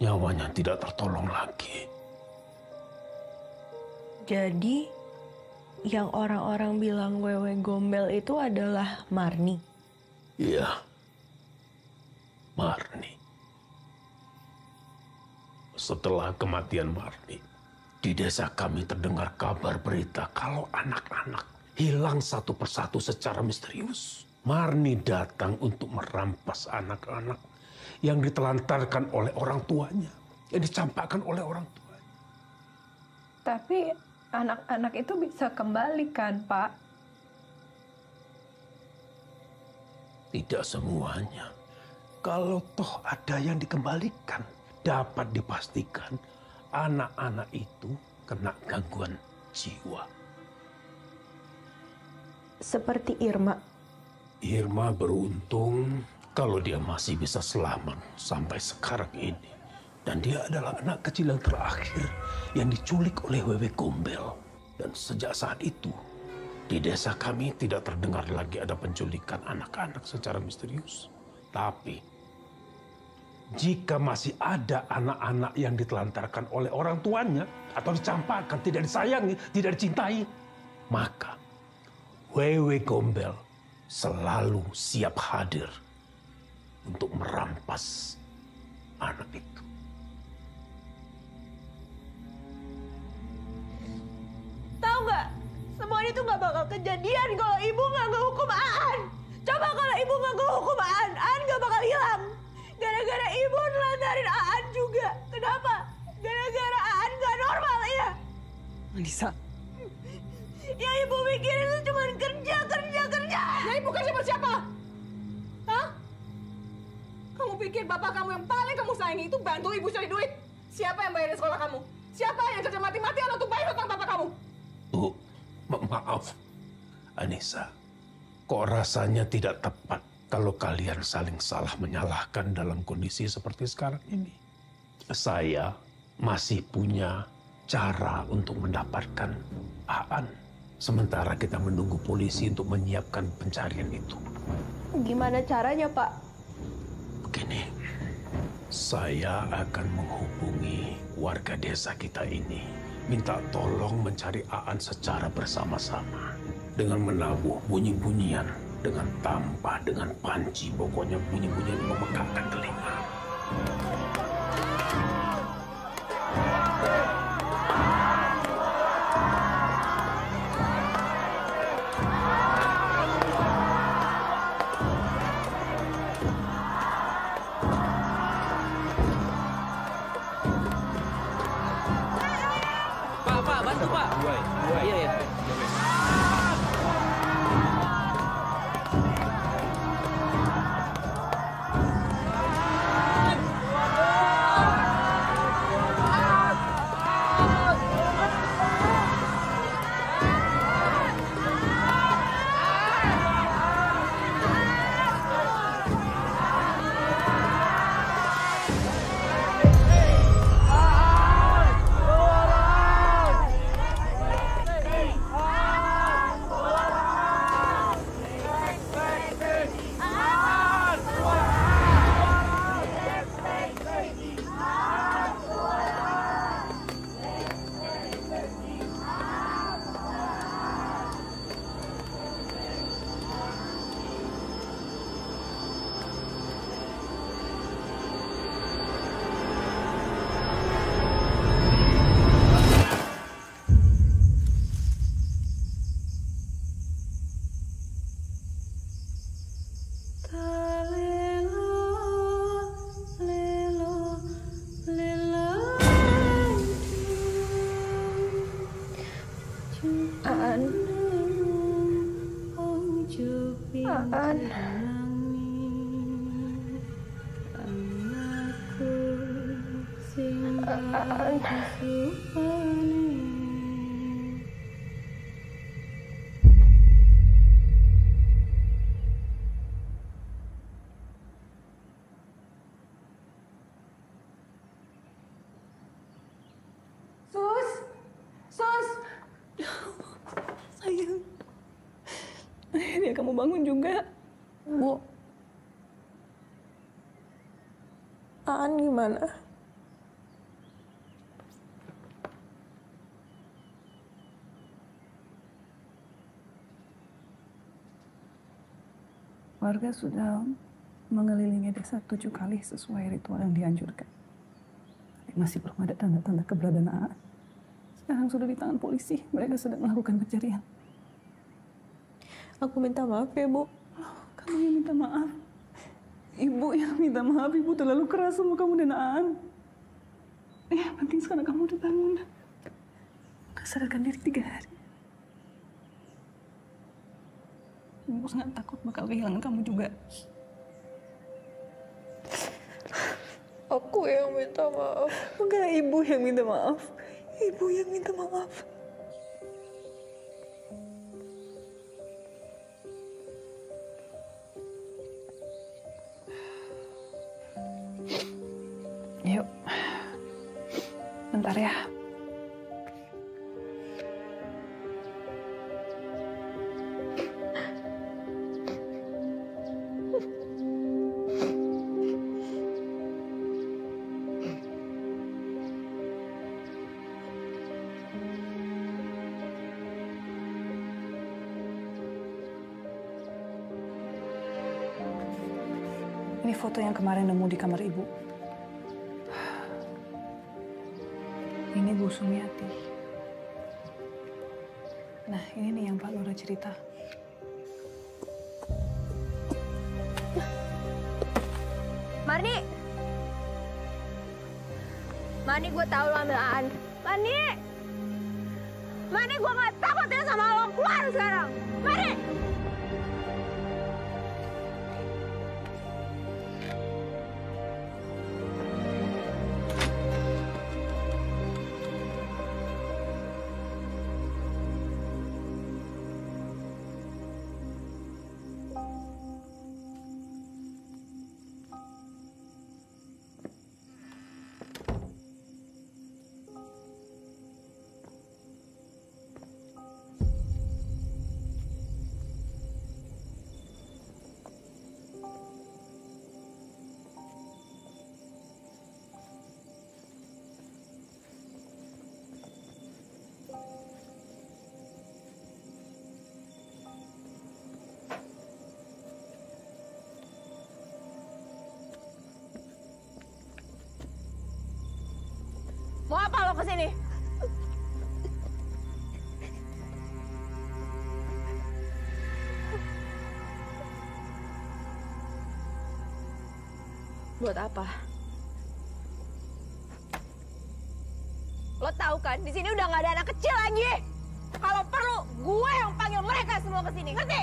nyawanya tidak tertolong lagi. Jadi, yang orang-orang bilang Wewe Gombel itu adalah Marni? Iya, Marni. Setelah kematian Marni, di desa kami terdengar kabar berita kalau anak-anak hilang satu persatu secara misterius. Marni datang untuk merampas anak-anak yang ditelantarkan oleh orang tuanya, yang dicampakkan oleh orang tua. Tapi anak-anak itu bisa kembali kan, Pak? Tidak semuanya. Kalau toh ada yang dikembalikan, dapat dipastikan anak-anak itu kena gangguan jiwa. Seperti Irma. Irma beruntung kalau dia masih bisa selamat sampai sekarang ini. Dan dia adalah anak kecil yang terakhir yang diculik oleh Wewe Gombel. Dan sejak saat itu, di desa kami tidak terdengar lagi ada penculikan anak-anak secara misterius. Tapi, jika masih ada anak-anak yang ditelantarkan oleh orang tuanya atau dicampakkan, tidak disayangi, tidak dicintai, maka Wewe Gombel selalu siap hadir untuk merampas anak itu. Tahu nggak? Semua ini tuh nggak bakal kejadian kalau ibu nggak ngehukum Aan. Coba kalau ibu nggak ngehukum Aan nggak bakal hilang. Gara-gara ibu nelantarin Aan juga. Kenapa? Gara-gara Aan nggak normal ya? Anissa. Yang ibu mikirin itu cuma kerja. Ya ibu kerja buat siapa? Hah? Kamu pikir bapak kamu yang paling kamu sayangi itu bantu ibu cari duit? Siapa yang bayarin sekolah kamu? Siapa yang kerja mati-matian untuk bayar utang bapak kamu? Maaf, Anissa. Kok rasanya tidak tepat kalau kalian saling salah menyalahkan dalam kondisi seperti sekarang ini. Saya masih punya cara untuk mendapatkan Aan. Sementara kita menunggu polisi untuk menyiapkan pencarian itu. Gimana caranya, Pak? Begini, saya akan menghubungi warga desa kita ini. Minta tolong mencari Aan secara bersama-sama. Dengan menabuh bunyi-bunyian, dengan tampah, dengan panci. Pokoknya bunyi-bunyian yang memegangkan telinga. Pak, bantu Pak. Iya, iya. Sayang. Akhirnya kamu bangun juga. Bu. Aan gimana? Warga sudah mengelilingi desa 7 kali sesuai ritual yang dianjurkan. Tapi masih belum ada tanda-tanda keberadaan Aan. Sekarang sudah di tangan polisi. Mereka sedang melakukan pencarian. Aku minta maaf ya, Bu. Kamu yang minta maaf. Ibu yang minta maaf. Ibu terlalu keras sama kamu dan Aan. Yang penting sekarang kamu udah bangun. Sadarkan diri 3 hari. Ibu sangat takut bakal kehilangan kamu juga. Aku yang minta maaf. Enggak, Ibu yang minta maaf. Ibu yang minta maaf. Yuk. Bentar ya. Ini foto yang kemarin nemu di kamar ibu. Ini Bu Sumiati. Nah, ini nih yang Pak Lura cerita. Marni! Marni, gue tahu lo ambil Aan. Marni! Marni, gue gak takut ya sama lo. Keluar sekarang! Marni! Mau apa lo kesini? Buat apa? Lo tahu kan, di sini udah nggak ada anak kecil lagi. Kalau perlu, gue yang panggil mereka semua ke sini. Ngerti?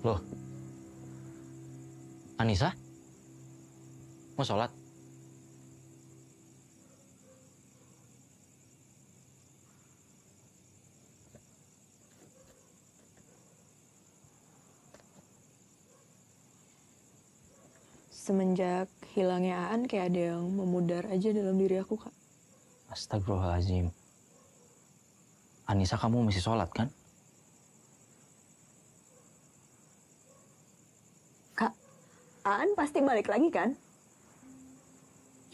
Loh, Anissa? Mau sholat? Semenjak hilangnya Aan, kayak ada yang memudar aja dalam diri aku, Kak. Astagfirullahaladzim. Anissa, kamu masih sholat kan? Kak, Aan pasti balik lagi kan?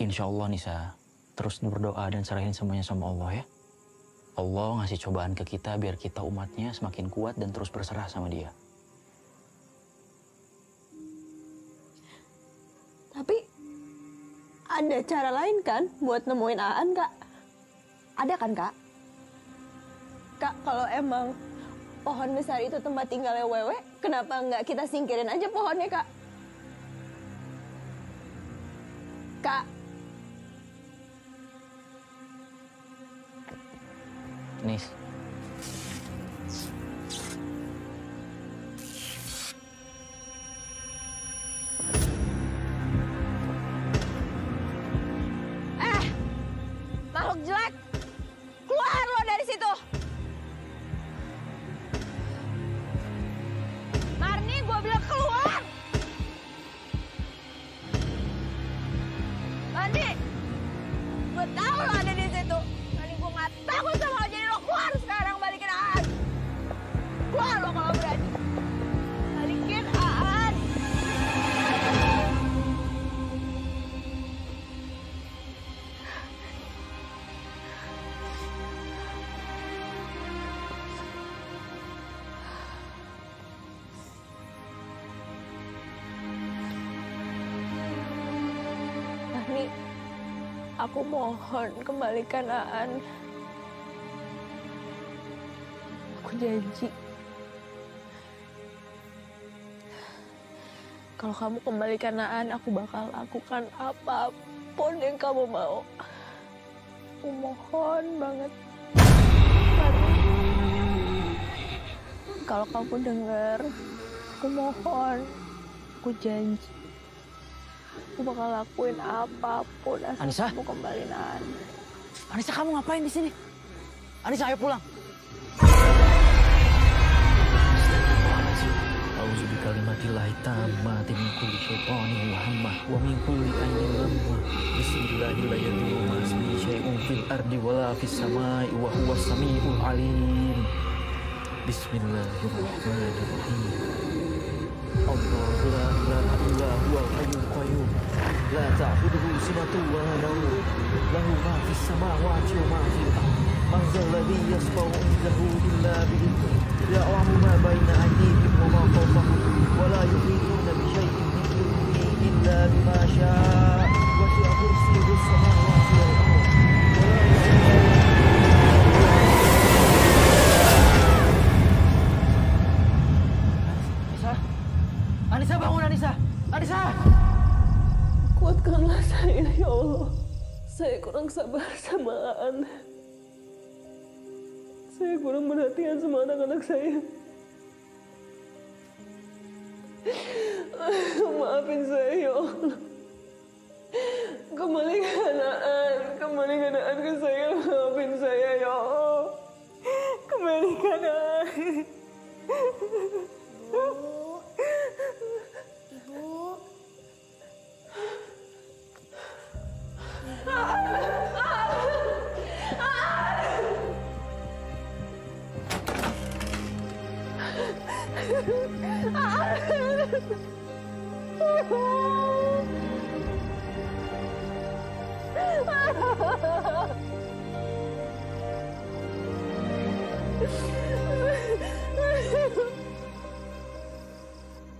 Insya Allah, Nisa. Terus berdoa dan serahin semuanya sama Allah ya. Allah ngasih cobaan ke kita biar kita umatnya semakin kuat dan terus berserah sama Dia. Tapi ada cara lain kan buat nemuin Aan, Kak? Ada kan, Kak? Kak, kalau emang pohon besar itu tempat tinggalnya Wewe, kenapa nggak kita singkirin aja pohonnya, Kak? Kak. Nis. makhluk jelek. Keluar lo dari situ. Marni, gue bilang keluar. Marni, gue tahu lo ada di situ. Marni, gue nggak takut sama lo. Jadi lo keluar sekarang, balikin Aan. Keluar lo kalau berani. Balikin Aan. Marni, aku mohon kembalikan Aan. Aku janji. Kalau kamu kembalikan Aan, aku bakal lakukan apapun yang kamu mau. Aku mohon banget. Marni, kalau kamu dengar, aku mohon. Aku janji. Aku bakal lakuin apapun asal Anissa? kamu kembaliin Aan. Anissa, kamu ngapain di sini? Anissa, ayo pulang. A'udzu bikalimatillahi tammati min kulli syaitonin wa hammah wa min kulli ainin lammah. Bismillahirrahmanirrahim. Ma ismihi syai'un fil ardi wala fis samai wa huwas samiul alim. Bismillahirrahmanirrahim. Allahu la ilaha illa huwal hayyul qayyum. La ta'khudhuhu sinatun wa la nawm. Lahu ma fis samawati wa ma fil ardi. Man dhal ladzi yashfa'u 'indahu illa bi'idhnihi. Ya'lamu ma baina aydihim wa ma khalfahum wa la yuhituna bi shay'in min ilmihi illa bima sha'a. Wasi'a kursiyyuhu as-samawati wal ardh. Anissa, bangun Anissa! Anissa! Kuatkanlah saya, ya Allah. Saya kurang sabar sama Aan. Saya kurang perhatian sama anak-anak saya. Maafin saya, ya Allah. Kembalikan Aan. Kembalikan Aan ke saya. Maafin saya, ya Allah. Kembalikan Aan. Ibu.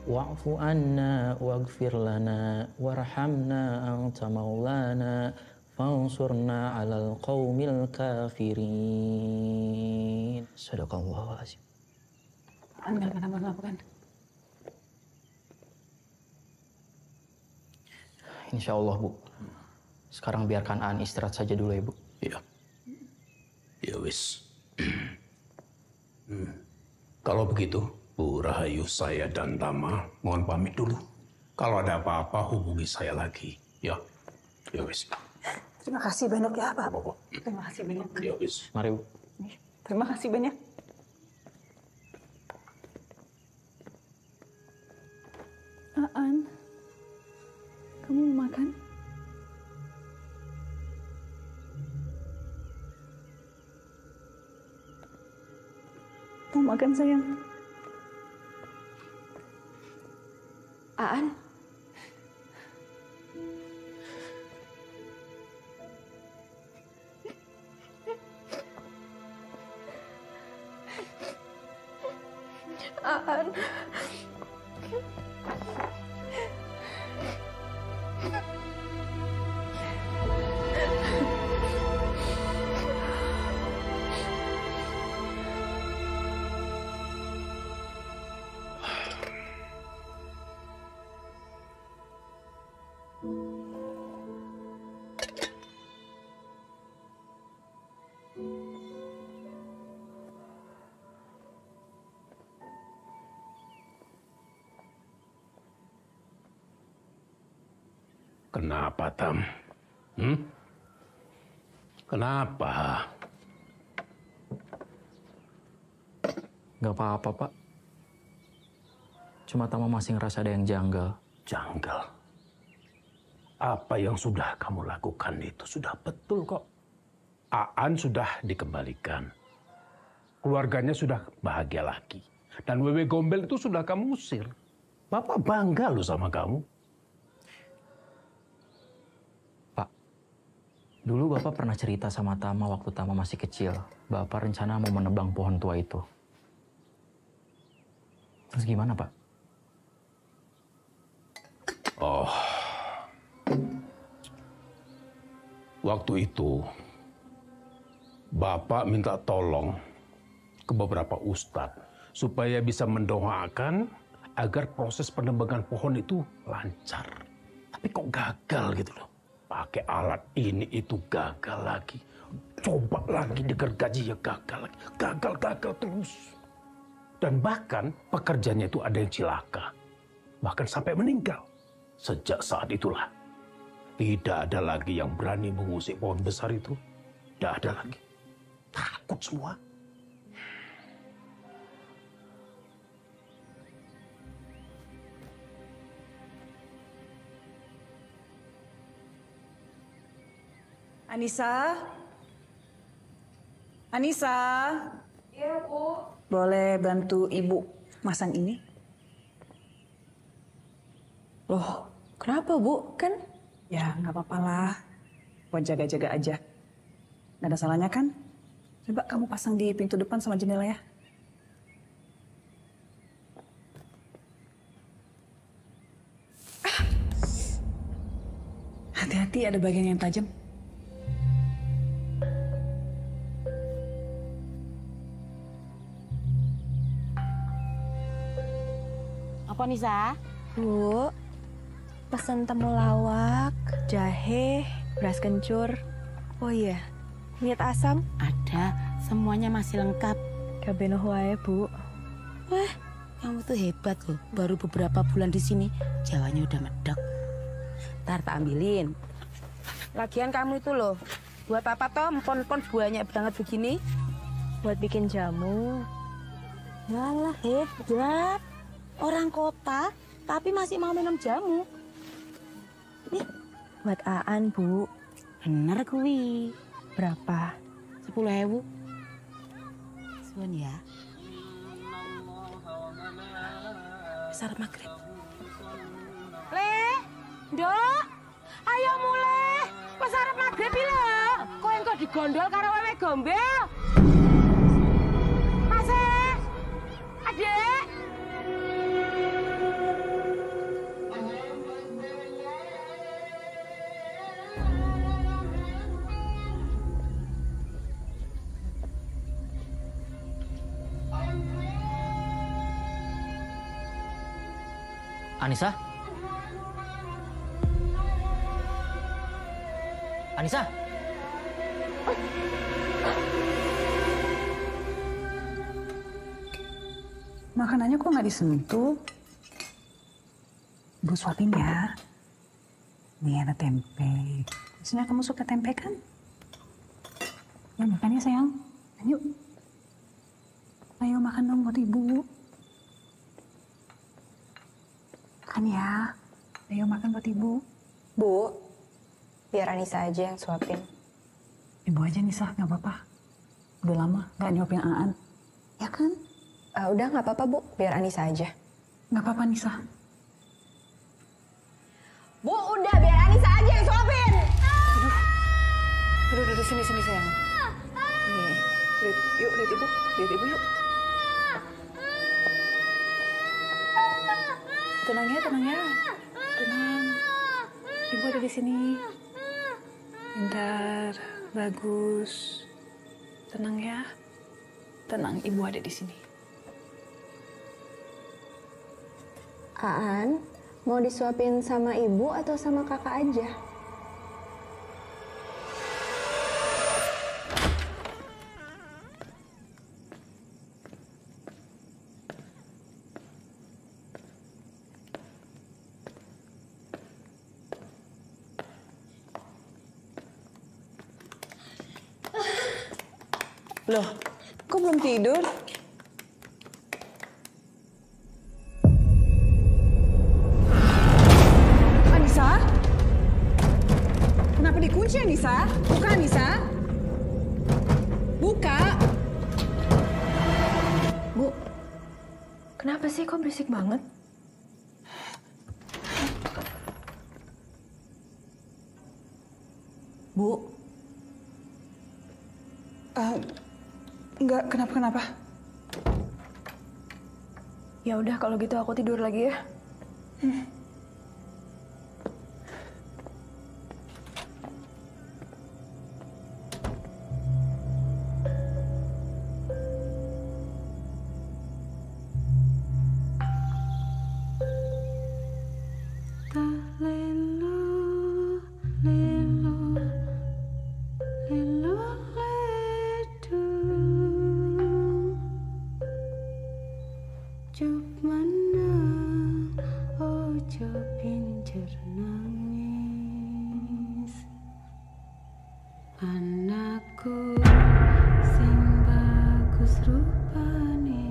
Wa'fu anna waghfir lana warhamna anta maulana fansurna 'alal qaumil kafirin. Sadaqallahul azim. Enggak kenapa-napa kan? Insya Allah, Bu. Sekarang biarkan Aan istirahat saja dulu ya, Bu. Iya. Ya wis. Kalau begitu, Bu Rahayu, saya dan Tama mohon pamit dulu. Kalau ada apa-apa hubungi saya lagi, ya. Ya wis. Terima kasih banyak ya, Pak. Terima kasih banyak. Ya wis. Mari, Bu. Terima kasih banyak. Aan, kamu mau makan? Mau makan, sayang? Aan. Aan. Kenapa, Tam? Kenapa? Gak apa-apa, Pak. Cuma Tama masih ngerasa ada yang janggal. Janggal? Apa yang sudah kamu lakukan itu sudah betul kok. Aan sudah dikembalikan. Keluarganya sudah bahagia lagi. Dan Wewe Gombel itu sudah kamu usir. Bapak bangga loh sama kamu. Dulu Bapak pernah cerita sama Tama waktu Tama masih kecil. Bapak rencana mau menebang pohon tua itu. Terus gimana, Pak? Oh. Waktu itu, Bapak minta tolong ke beberapa ustadz supaya bisa mendoakan agar proses penebangan pohon itu lancar. Tapi kok gagal gitu loh. Pakai alat ini itu gagal lagi. Coba lagi digergaji ya gagal lagi. Gagal terus. Dan bahkan pekerjanya itu ada yang celaka. Bahkan sampai meninggal. Sejak saat itulah tidak ada lagi yang berani mengusik pohon besar itu. Tidak ada lagi. Takut semua. Anissa? Anissa? Iya, Bu. Boleh bantu Ibu masang ini? Loh, kenapa, Bu? Kan? Ya, nggak apa-apa lah. Buat jaga-jaga aja. Nggak ada salahnya kan? Coba kamu pasang di pintu depan sama jendela ya. Hati-hati ada bagian yang tajam. Apa Nisa? Bu, pesan temulawak, jahe, beras kencur. Oh iya, minyak asam. Ada, semuanya masih lengkap. Kabeh wae, Bu. Wah, kamu tuh hebat loh. Baru beberapa bulan di sini, Jawanya udah medok. Ntar tak ambilin. Lagian kamu itu loh, buat apa toh empon-empon banyak banget begini? Buat bikin jamu. Walah, hebat. Orang kota, tapi masih mau minum jamu. Nih, buat Aan, Bu. Bener kuwi. Berapa? 10.000. Suwun ya. Besar maghrib. Le, Nduk, ayo mulai. Wes arep maghrib lho. Kowe engko digondol karo Wewe Gombel. Mas, Adek. Anissa? Anissa? Makanannya kok nggak disentuh? Ibu suapin ya. Nih ada tempe. Biasanya kamu suka tempe kan? Ya makan ya sayang. Ayo. Ayo makan dong buat ibu. Makan ya. Ayo makan buat ibu. Bu, biar Anissa aja yang suapin. Ibu aja Nisa, nggak apa-apa. Udah lama nggak nyuapin Aan. Ya kan? Udah nggak apa-apa, Bu. Biar Anissa aja. Nggak apa-apa Nisa. Bu, udah biar Anissa aja yang suapin. Aduh, sini sayang. Nih, lihat ibu, yuk. Tenang ya. Tenang. Ibu ada di sini. Bentar, bagus. Tenang ya. Tenang, ibu ada di sini. Aan, mau disuapin sama ibu atau sama kakak aja? Loh, kok belum tidur? Anissa? Kenapa dikunci, Anissa? Buka, Anissa. Buka. Bu, kenapa sih kok berisik banget? Bu. Enggak, kenapa-kenapa. Ya udah kalau gitu aku tidur lagi ya. Anakku sing bagus rupane.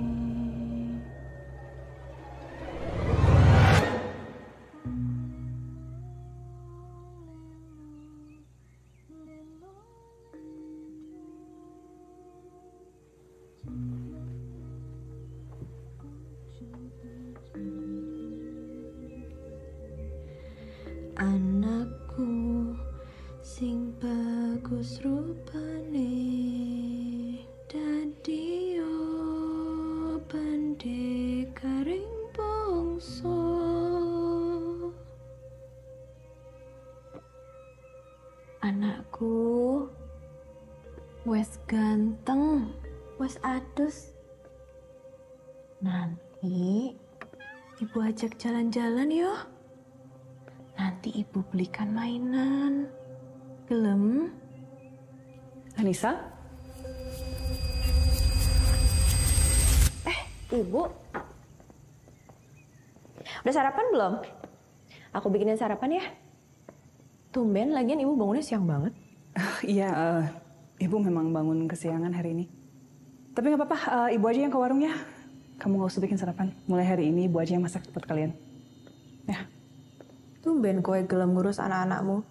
Anakku sing bagus rupane, dadi yo pandhe karing bangsa. Anakku wes ganteng, wes adus. Nanti ibu ajak jalan-jalan yo. Nanti ibu belikan mainan. Gelem? Anissa? Ibu. Udah sarapan belum? Aku bikinin sarapan ya. Tumben, lagian ibu bangunnya siang banget. Iya, ibu memang bangun kesiangan hari ini. Tapi nggak apa-apa, ibu aja yang ke warung ya. Kamu nggak usah bikin sarapan. Mulai hari ini ibu aja yang masak buat kalian. Ya. Tumben kowe gelem ngurus anak-anakmu.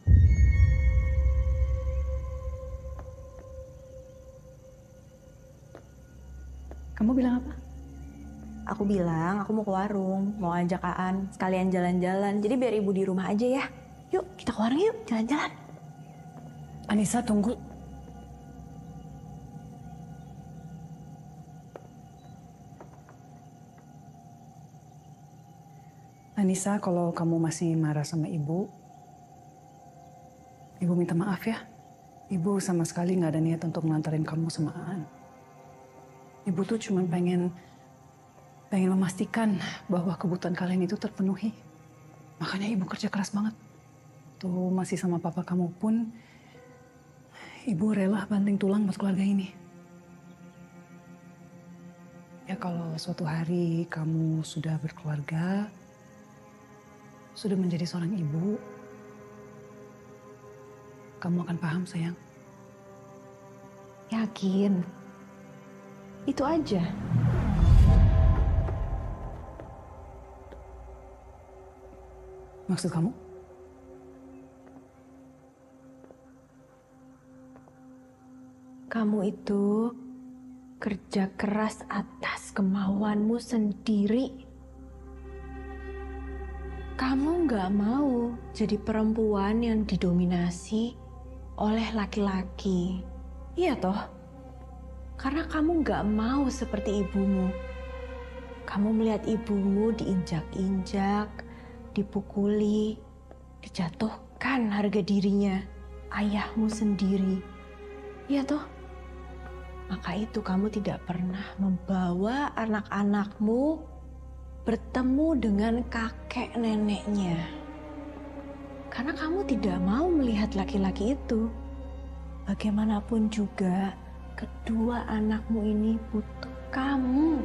Kamu bilang apa? Aku bilang aku mau ke warung, mau ajak Aan sekalian jalan-jalan. Jadi biar ibu di rumah aja ya. Yuk, kita ke warung yuk, jalan-jalan. Anissa, tunggu. Anissa, kalau kamu masih marah sama ibu minta maaf ya. Ibu sama sekali nggak ada niat untuk nganterin kamu sama Aan. Ibu tuh cuma pengen memastikan bahwa kebutuhan kalian itu terpenuhi. Makanya ibu kerja keras banget. Tuh masih sama papa kamu pun, ibu rela banting tulang buat keluarga ini. Ya kalau suatu hari kamu sudah berkeluarga, sudah menjadi seorang ibu, kamu akan paham, sayang. Yakin? Itu aja. Maksud kamu? Kamu itu kerja keras atas kemauanmu sendiri. Kamu nggak mau jadi perempuan yang didominasi oleh laki-laki. Iya toh? Karena kamu nggak mau seperti ibumu. Kamu melihat ibumu diinjak-injak, dipukuli, dijatuhkan harga dirinya, ayahmu sendiri. Iya toh? Maka itu kamu tidak pernah membawa anak-anakmu bertemu dengan kakek neneknya. Karena kamu tidak mau melihat laki-laki itu. Bagaimanapun juga, kedua anakmu ini butuh kamu.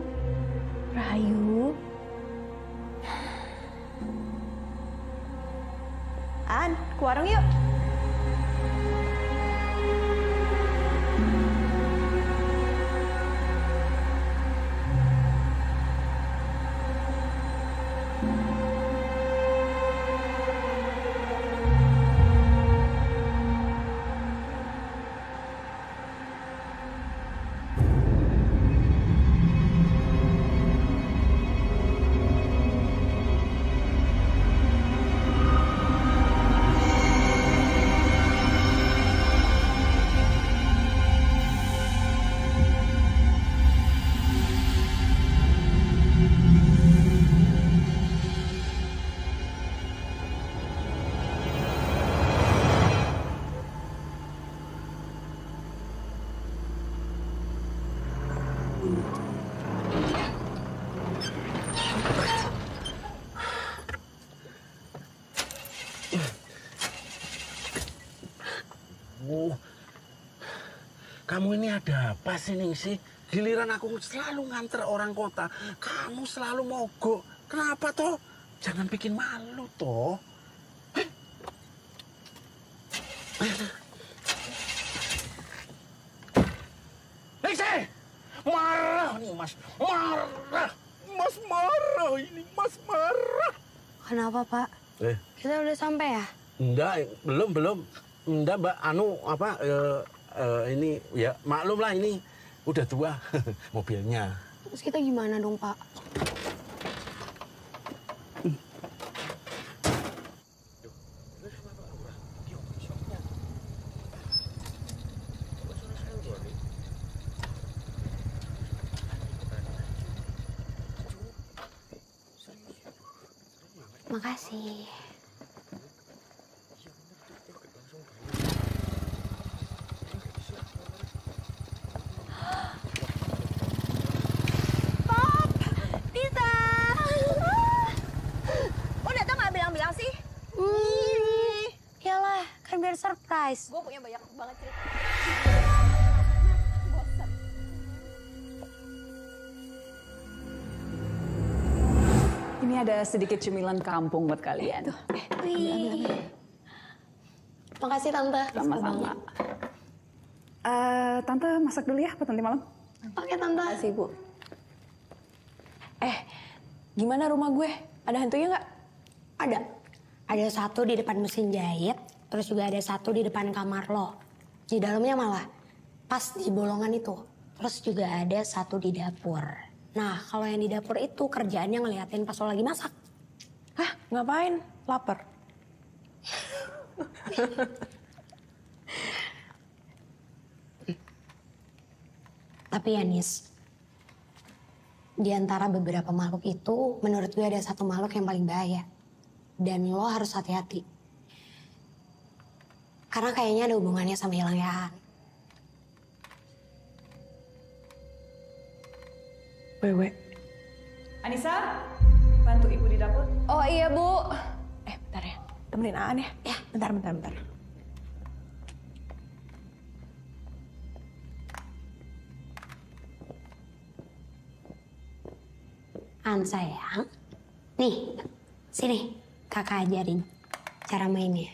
Rahayu. An, ke warung yuk. Kamu ini ada apa sih, Ningsih? Giliran aku selalu nganter orang kota, kamu selalu mogok. Kenapa toh? Jangan bikin malu toh. Ningsih! Marah nih Mas, marah. Mas marah ini, Mas marah. Kenapa, Pak? Kita udah sampai ya? Enggak, belum. Enggak, Mbak. Ini ya maklum lah ini udah tua mobilnya. Terus kita gimana dong, Pak? Makasih. Surprise. Gue punya banyak banget cerita. Ini ada sedikit cemilan kampung buat kalian. Wih. Makasih Tante. Sama-sama. Tante masak dulu ya buat nanti malam. Oke Tante. Makasih Bu. Gimana rumah gue? Ada hantunya nggak? Ada. Ada satu di depan mesin jahit. Terus juga ada satu di depan kamar lo. Di dalamnya malah pas di bolongan itu. Terus juga ada satu di dapur. Nah, kalau yang di dapur itu kerjaannya ngeliatin pas lo lagi masak. Hah? Ngapain? Lapar? Tapi ya Nis, di antara beberapa makhluk itu, menurut gue ada satu makhluk yang paling bahaya. Dan lo harus hati-hati. Karena kayaknya ada hubungannya sama hilangnya. Wewe. Anissa, bantu ibu di dapur. Oh iya Bu. Bentar ya. Temenin Aan ya. Ya, bentar. An sayang. Nih, sini. Kakak ajarin cara mainnya.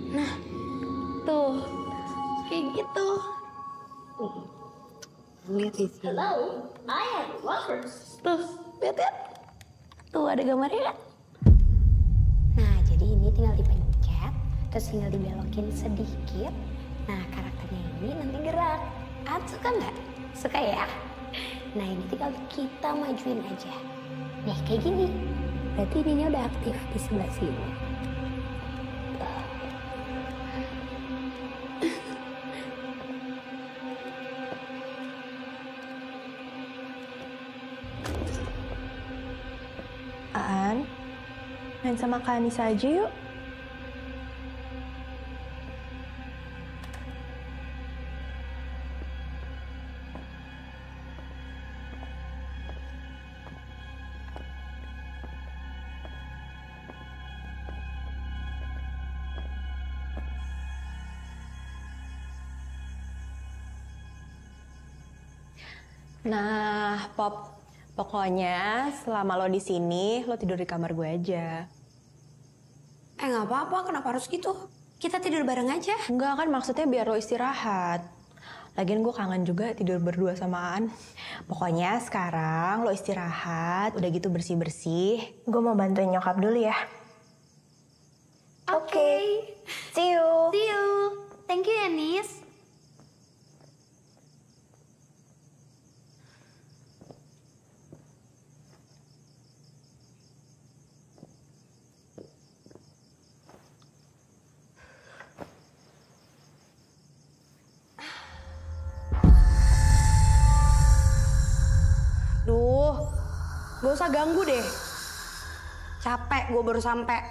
Nah, tuh. Kayak gitu. Lihat di sini. Hello, I am lovers. Tuh, lihat. Tuh ada gambarnya kan? Nah, jadi ini tinggal dipencet, terus tinggal dibelokin sedikit. Nah, karakternya ini nanti gerak. Suka nggak? Suka ya? Nah, ini tinggal kita majuin aja. Nih, kayak gini. Berarti ininya udah aktif di sebelah sini. Aan, main sama Kak Anissa aja yuk. Nah, Pop, pokoknya selama lo di sini, lo tidur di kamar gue aja. Nggak apa-apa, kenapa harus gitu? Kita tidur bareng aja. Enggak kan, maksudnya biar lo istirahat. Lagian gue kangen juga tidur berdua sama Aan. Pokoknya sekarang lo istirahat, udah gitu bersih-bersih. Gue mau bantuin nyokap dulu ya. Oke. See you. See you. Thank you, Anis. Gak usah ganggu deh. Capek gue baru sampai.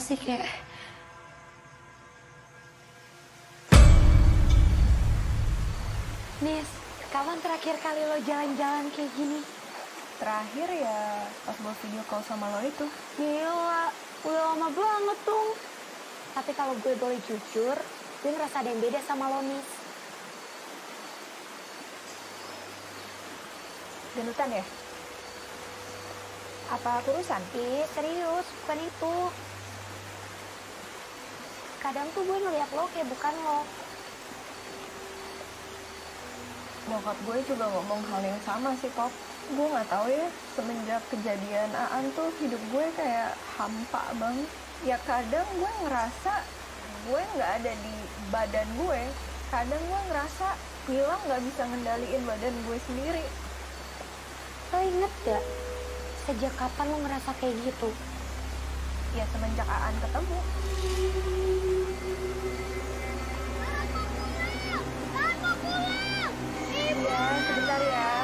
sih kayak... Nis, kapan terakhir kali lo jalan-jalan kayak gini? Terakhir ya pas gue video call sama lo itu. Gila, udah lama banget dong. Tapi kalau gue boleh jujur, gue ngerasa ada yang beda sama lo, Nis. Genutan ya? Apa kurusan? Ih, serius, bukan itu. Kadang tuh gue ngeliat lo kayak bukan lo. Bokap gue juga ngomong hal yang sama sih, Pop. Gue nggak tahu ya, semenjak kejadian Aan tuh hidup gue kayak hampa banget. Ya kadang gue ngerasa gue nggak ada di badan gue. Kadang gue ngerasa Mila nggak bisa ngendaliin badan gue sendiri. Lo inget gak? Sejak kapan lo ngerasa kayak gitu? Ya semenjak Aan ketemu. Iya, sebentar ya.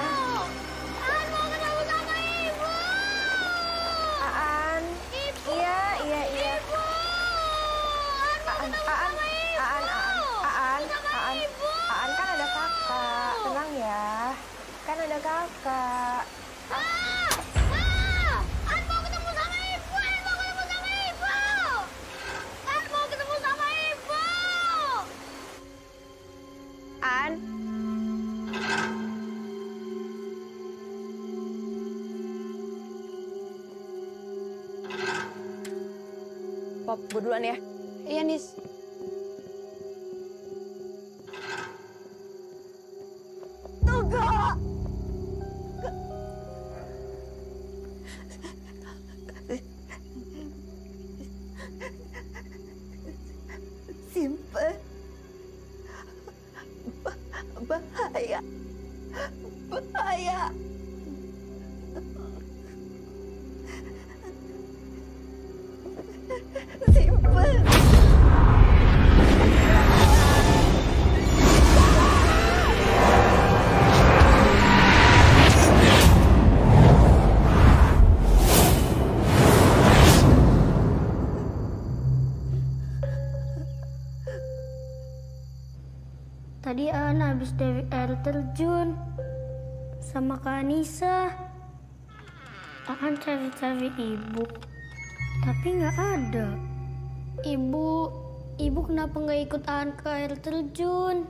Aan mau ketemu sama ibu. Aan. Ibu. Iya. Ibu. Aan mau ketemu sama ibu. Aan kan ada kakak. Tenang ya. Kan ada kakak. Aan mau ketemu sama ibu. Aan mau ketemu sama ibu. Aan mau ketemu sama ibu. Aan. Pop, gue duluan ya. Iya, Nis. Tunggu! Simpen. Bahaya. Bahaya. Simpen. Tadi Aan habis dari air terjun sama Kak Anissa. Aan cari-cari ibu, tapi nggak ada. Ibu kenapa nggak ikut Aan ke air terjun?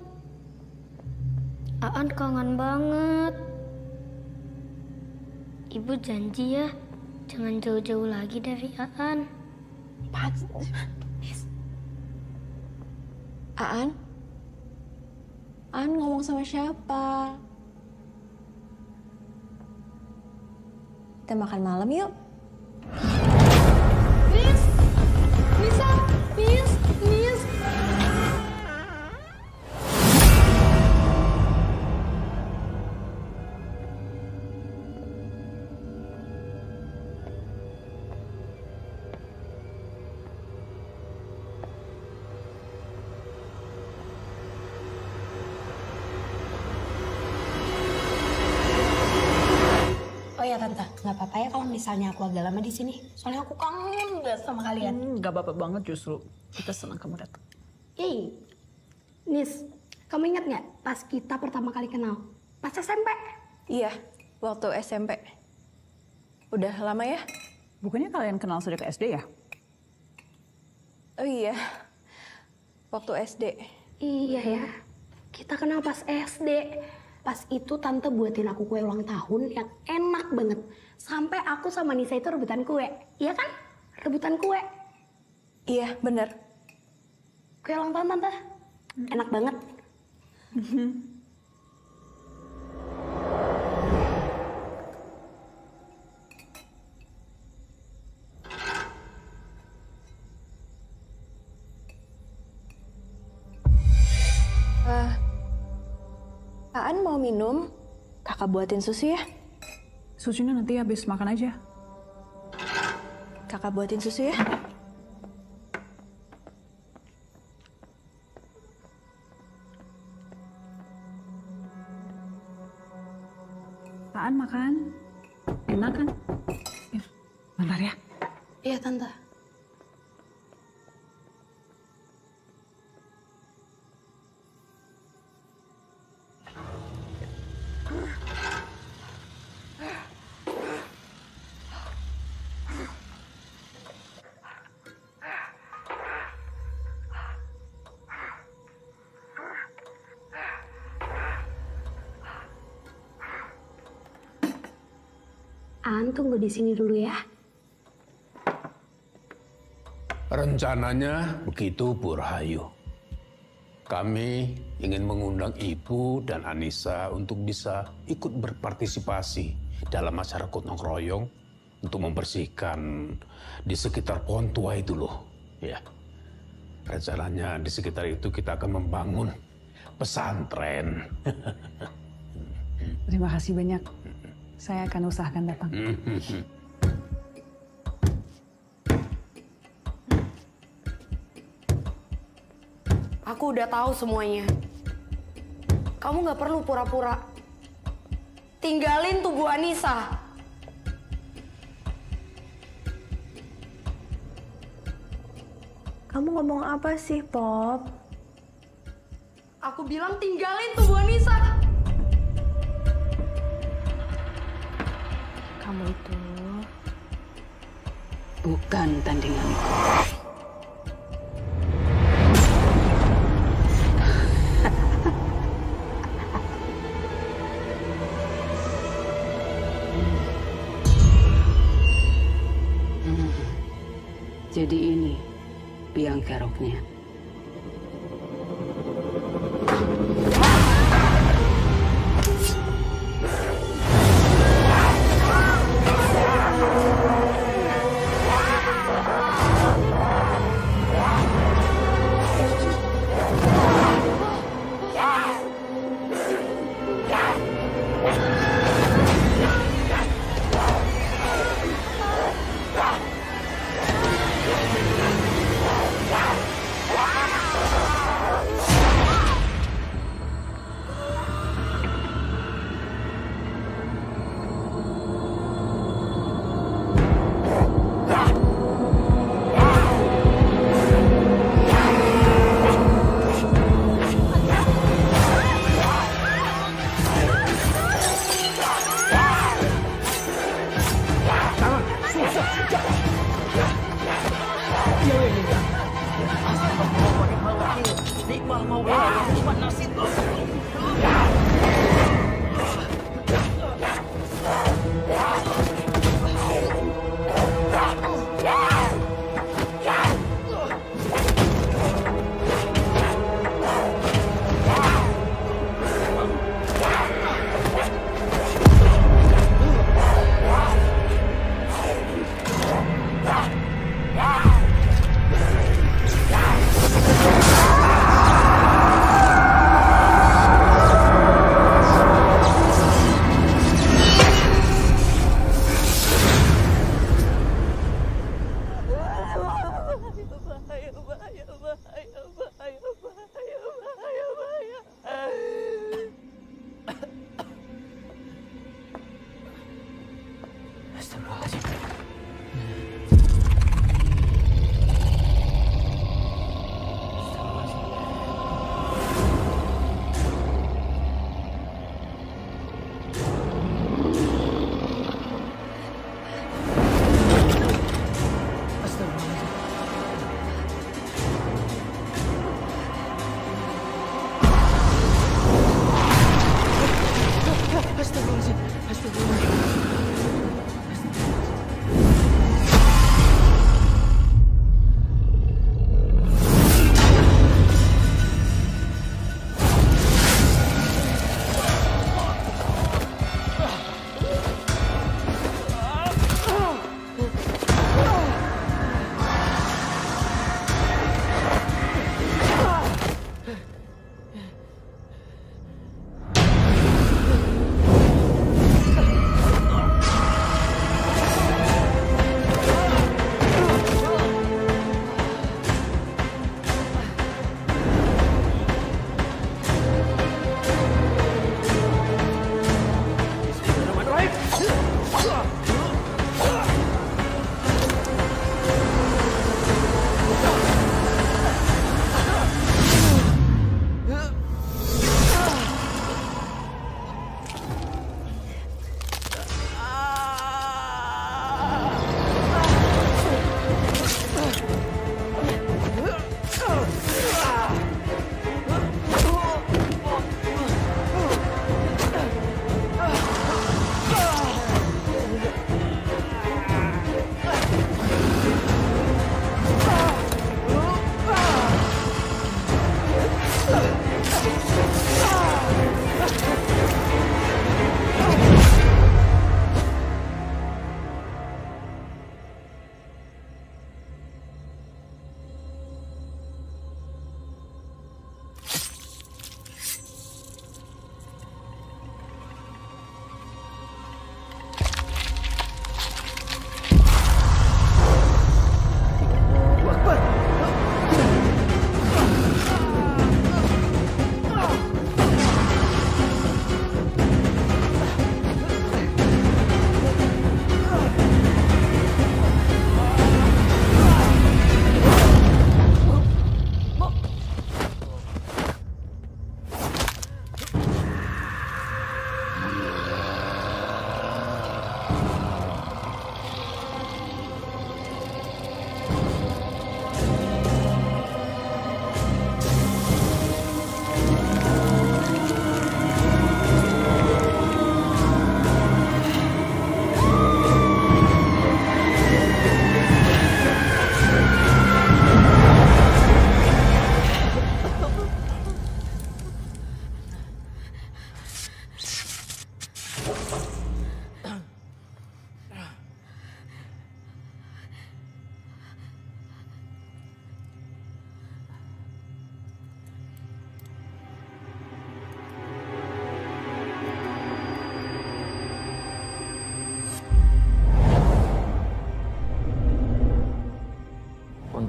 Aan kangen banget. Ibu janji ya, jangan jauh-jauh lagi dari Aan. Aan? Aan ngomong sama siapa? Kita makan malam yuk. Miss! Nisa! Miss! Miss! Oh ya Tante, nggak apa-apa ya kalau misalnya aku agak lama di sini. Soalnya aku kangen banget sama kalian. Nggak apa-apa banget justru. Kita senang kamu datang. Nis, kamu ingat nggak pas kita pertama kali kenal? Pas SMP? Iya, waktu SMP. Udah lama ya? Bukannya kalian kenal sejak SD ya? Oh iya, waktu SD. Iya ya, kita kenal pas SD. Pas itu Tante buatin aku kue ulang tahun yang enak banget. Sampai aku sama Nisa itu rebutan kue. Iya kan? Rebutan kue. Iya, bener. Kue ulang tahun Tante. Enak banget. Aan mau minum? Kakak buatin susu ya? Susunya nanti habis makan aja. Kakak buatin susu ya? Aan makan. Enak kan? Bentar ya. Iya Tante. Aan tunggu di sini dulu ya. Rencananya begitu, Bu Rahayu. Kami ingin mengundang Ibu dan Anissa untuk bisa ikut berpartisipasi dalam acara gotong royong untuk membersihkan di sekitar pohon tua itu loh. Ya, rencananya di sekitar itu kita akan membangun pesantren. Terima kasih banyak. Saya akan usahakan datang. Aku udah tahu semuanya. Kamu nggak perlu pura-pura. Tinggalin tuh Bu Anissa. Kamu ngomong apa sih, Pop? Aku bilang tinggalin tuh Bu Anissa. Kamu itu bukan tandinganku. Jadi ini biang keroknya.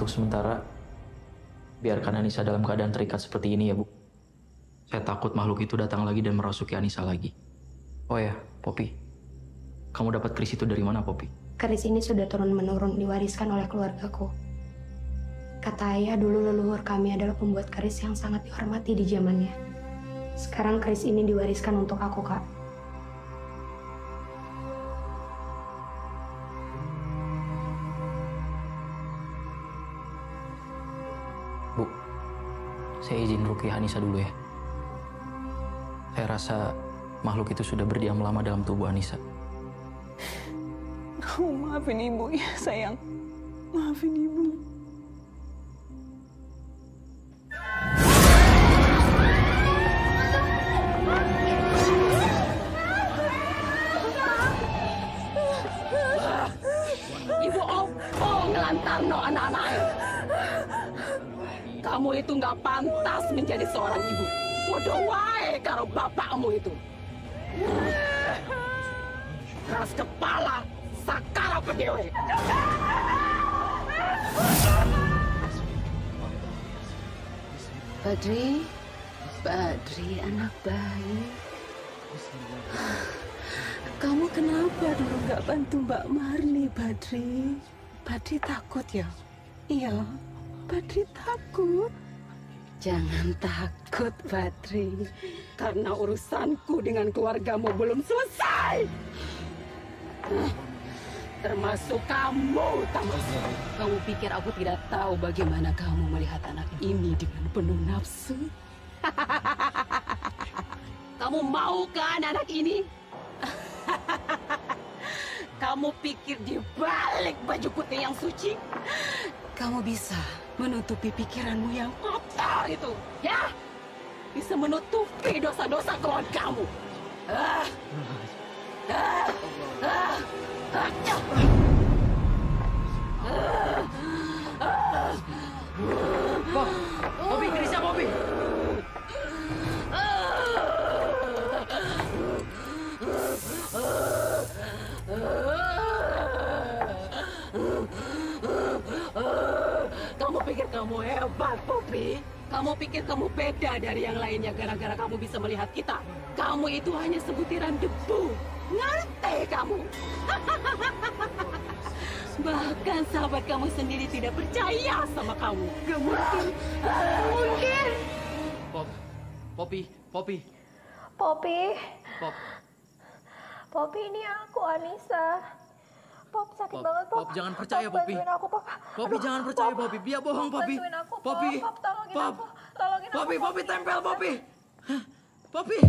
untuk sementara, biarkan Anissa dalam keadaan terikat seperti ini ya, Bu. Saya takut makhluk itu datang lagi dan merasuki Anissa lagi. Oh ya, Poppy. Kamu dapat keris itu dari mana, Poppy? Keris ini sudah turun-menurun diwariskan oleh keluargaku. Kata ayah, dulu leluhur kami adalah pembuat keris yang sangat dihormati di zamannya. Sekarang keris ini diwariskan untuk aku, Kak. Bu, saya izin ruqyah Anissa dulu ya. Saya rasa makhluk itu sudah berdiam lama dalam tubuh Anissa. Oh, maafin ibu ya, sayang. Maafin ibu. Ibu opo ngelantarno anak-anak. Kamu itu nggak pantas menjadi seorang ibu. Bodoh wae karo bapakmu itu. Keras kepala, sakara pedewe. Badri, Badri anak baik. Kamu kenapa dulu nggak bantu Mbak Marni, Badri? Badri takut ya? Iya, Badri takut. Jangan takut, Badri. Karena urusanku dengan keluargamu belum selesai. Termasuk kamu, Tamas. Kamu pikir aku tidak tahu bagaimana kamu melihat anak ini dengan penuh nafsu? Kamu mau kan anak ini? Kamu pikir di balik baju putih yang suci, kamu bisa menutupi pikiranmu yang kotor itu, ya? Bisa menutupi dosa-dosa keluargamu. Poppy, kerisnya Poppy. Kamu pikir kamu hebat, Poppy? Kamu pikir kamu beda dari yang lainnya gara-gara kamu bisa melihat kita? Kamu itu hanya sebutiran debu. Ngerti kamu? Bahkan sahabat kamu sendiri tidak percaya sama kamu. Gak mungkin. Gak mungkin. Poppy. Poppy, ini aku, Anissa. Pop, sakit banget, Pop. Pop, jangan percaya, Poppy. Bantuin aku, Pop. Poppy, jangan percaya, Poppy. Dia bohong, Poppy. Bantuin aku, Pop. Poppy. Pop, tolongin aku. Tolongin Poppy, aku, Poppy, tempel, Poppy. Poppy.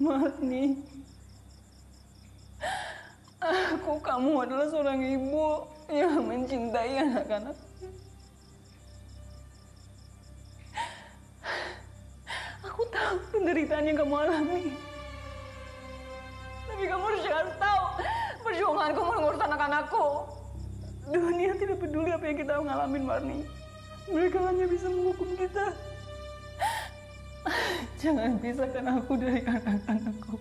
Marni. Kamu adalah seorang ibu yang mencintai anak-anak. Aku tahu penderitaan yang kamu alami. Tapi kamu harus jangan tahu perjuanganku mengurus anak-anakku. Dunia tidak peduli apa yang kita ngalamin, Marni. Mereka hanya bisa menghukum kita. Jangan pisahkan aku dari anak-anakku.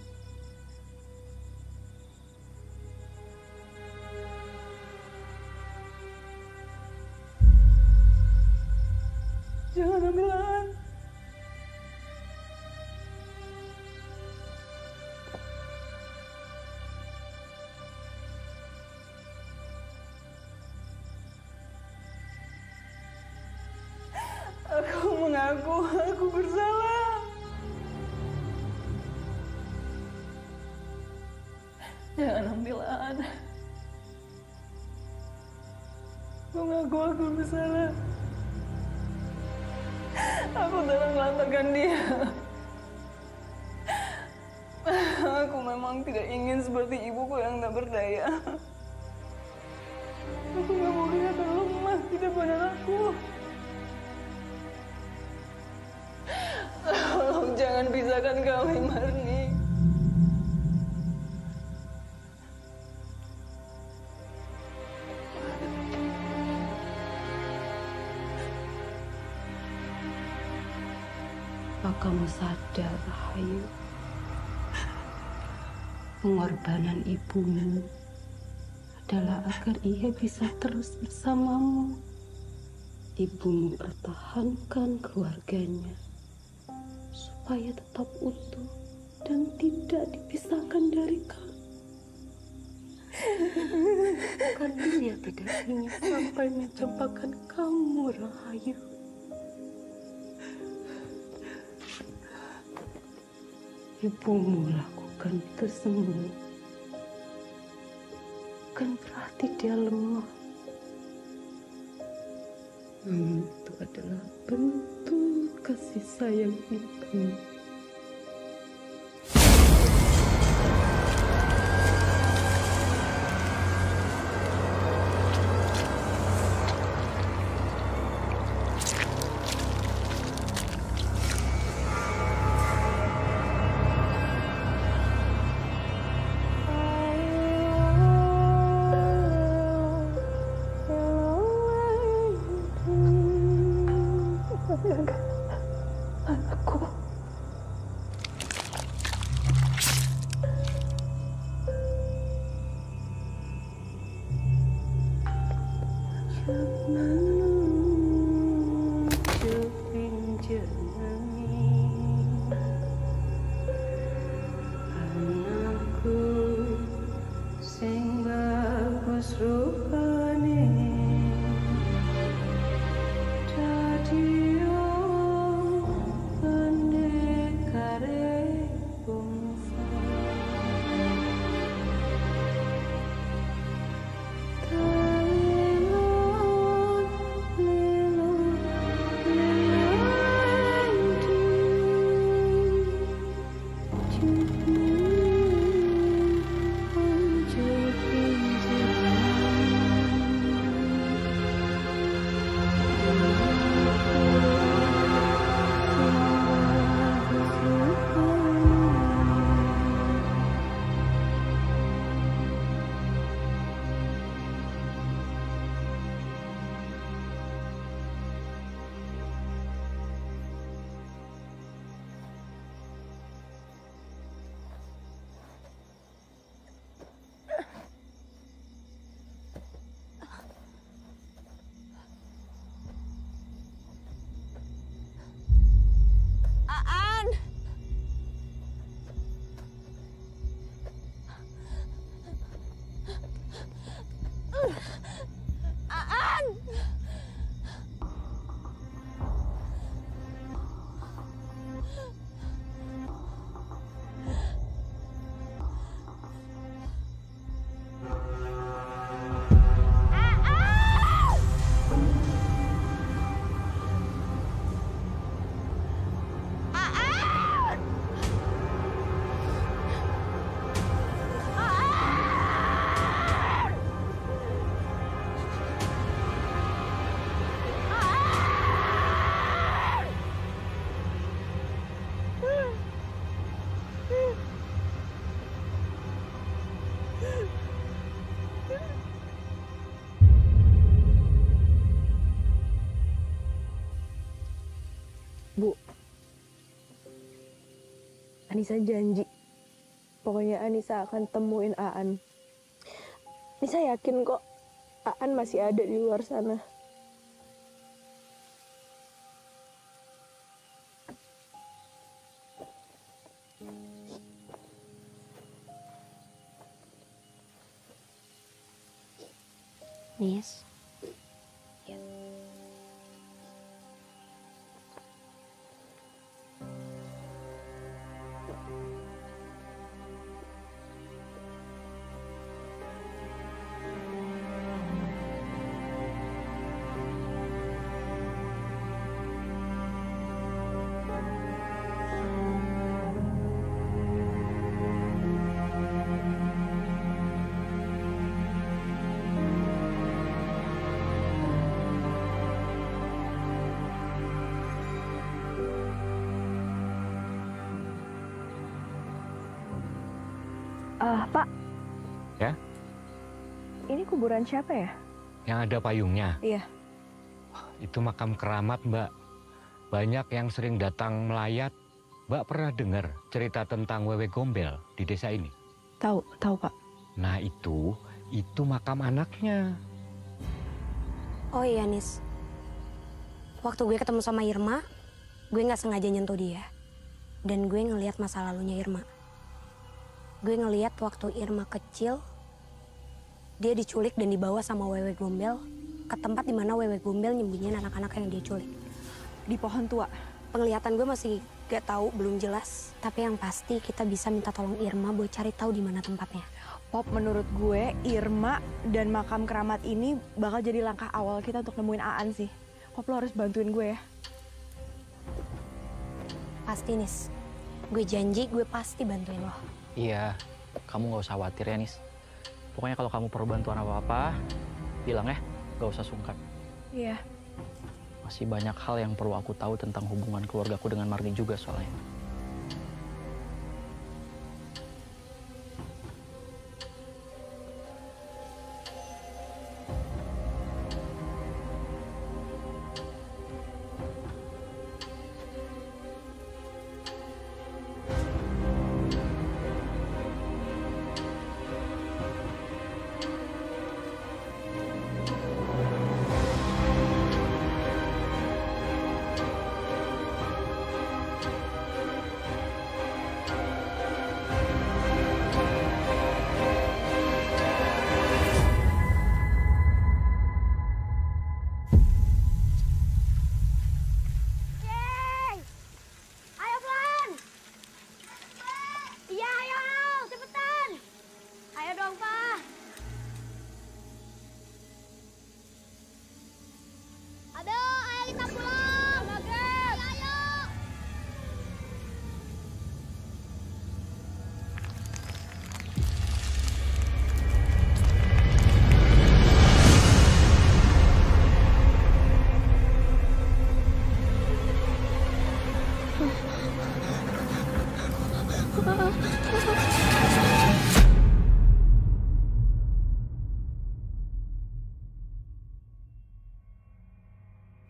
Jangan ambil Aan. Aku mengaku aku bersalah. Jangan ambil Aan. Aku mengaku aku bersalah. Aku telah melantarkan dia. Aku memang tidak ingin seperti ibuku yang tak berdaya. Aku gak mau kelihatan lemah di depan anakku. Tolong jangan pisahkan kami, Marni. Apa kamu sadar, Rahayu? Pengorbanan ibumu adalah agar ia bisa terus bersamamu. Ibumu pertahankan keluarganya supaya tetap utuh dan tidak dipisahkan dari kamu. Karena dia tidak ingin sampai mencampakkan kamu, Rahayu. Ibumu lakukan itu semua bukan berarti dia lemah. Itu adalah bentuk kasih sayang ibu. Bu, Anissa janji, pokoknya Anissa akan temuin Aan. Anissa yakin kok Aan masih ada di luar sana. Nis. Pak. Ya? Ini kuburan siapa ya? Yang ada payungnya? Iya. Itu makam keramat, Mbak. Banyak yang sering datang melayat. Mbak pernah dengar cerita tentang Wewe Gombel di desa ini? Tahu Pak. Nah itu makam anaknya. Oh iya, Nis. Waktu gue ketemu sama Irma, gue nggak sengaja nyentuh dia. Dan gue ngelihat masa lalunya Irma. Gue ngelihat waktu Irma kecil, dia diculik dan dibawa sama Wewe Gombel ke tempat di mana Wewe Gombel nyembunyiin anak-anak yang dia culik. Di pohon tua. Penglihatan gue masih gak tahu, belum jelas. Tapi yang pasti kita bisa minta tolong Irma buat cari tahu di mana tempatnya. Pop, menurut gue Irma dan makam keramat ini bakal jadi langkah awal kita untuk nemuin Aan sih. Pop, lo harus bantuin gue ya. Pasti, Nis. Gue janji gue pasti bantuin lo. Iya, kamu nggak usah khawatir ya, Nis. Pokoknya kalau kamu perlu bantuan apa-apa, bilang ya, nggak usah sungkan. Iya. Masih banyak hal yang perlu aku tahu tentang hubungan keluargaku dengan Marni juga soalnya.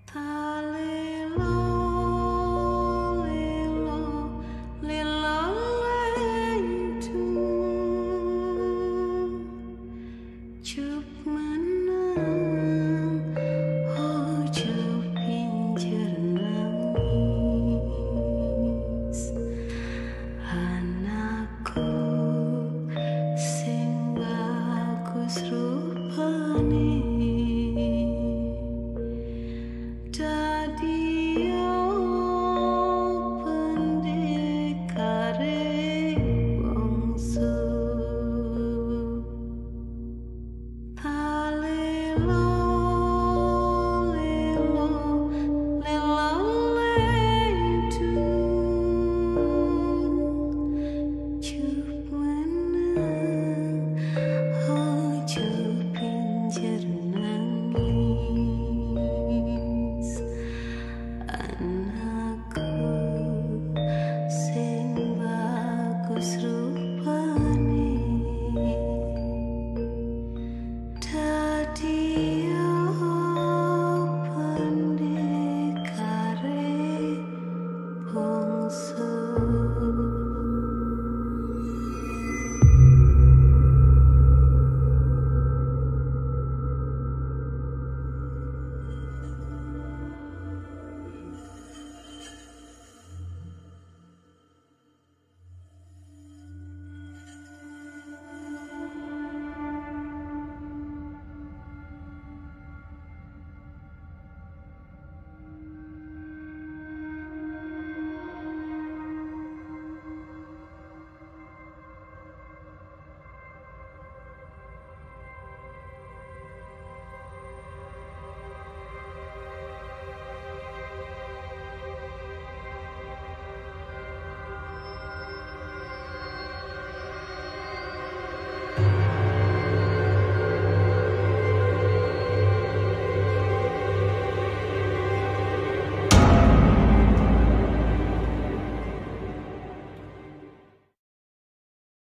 Hallelujah.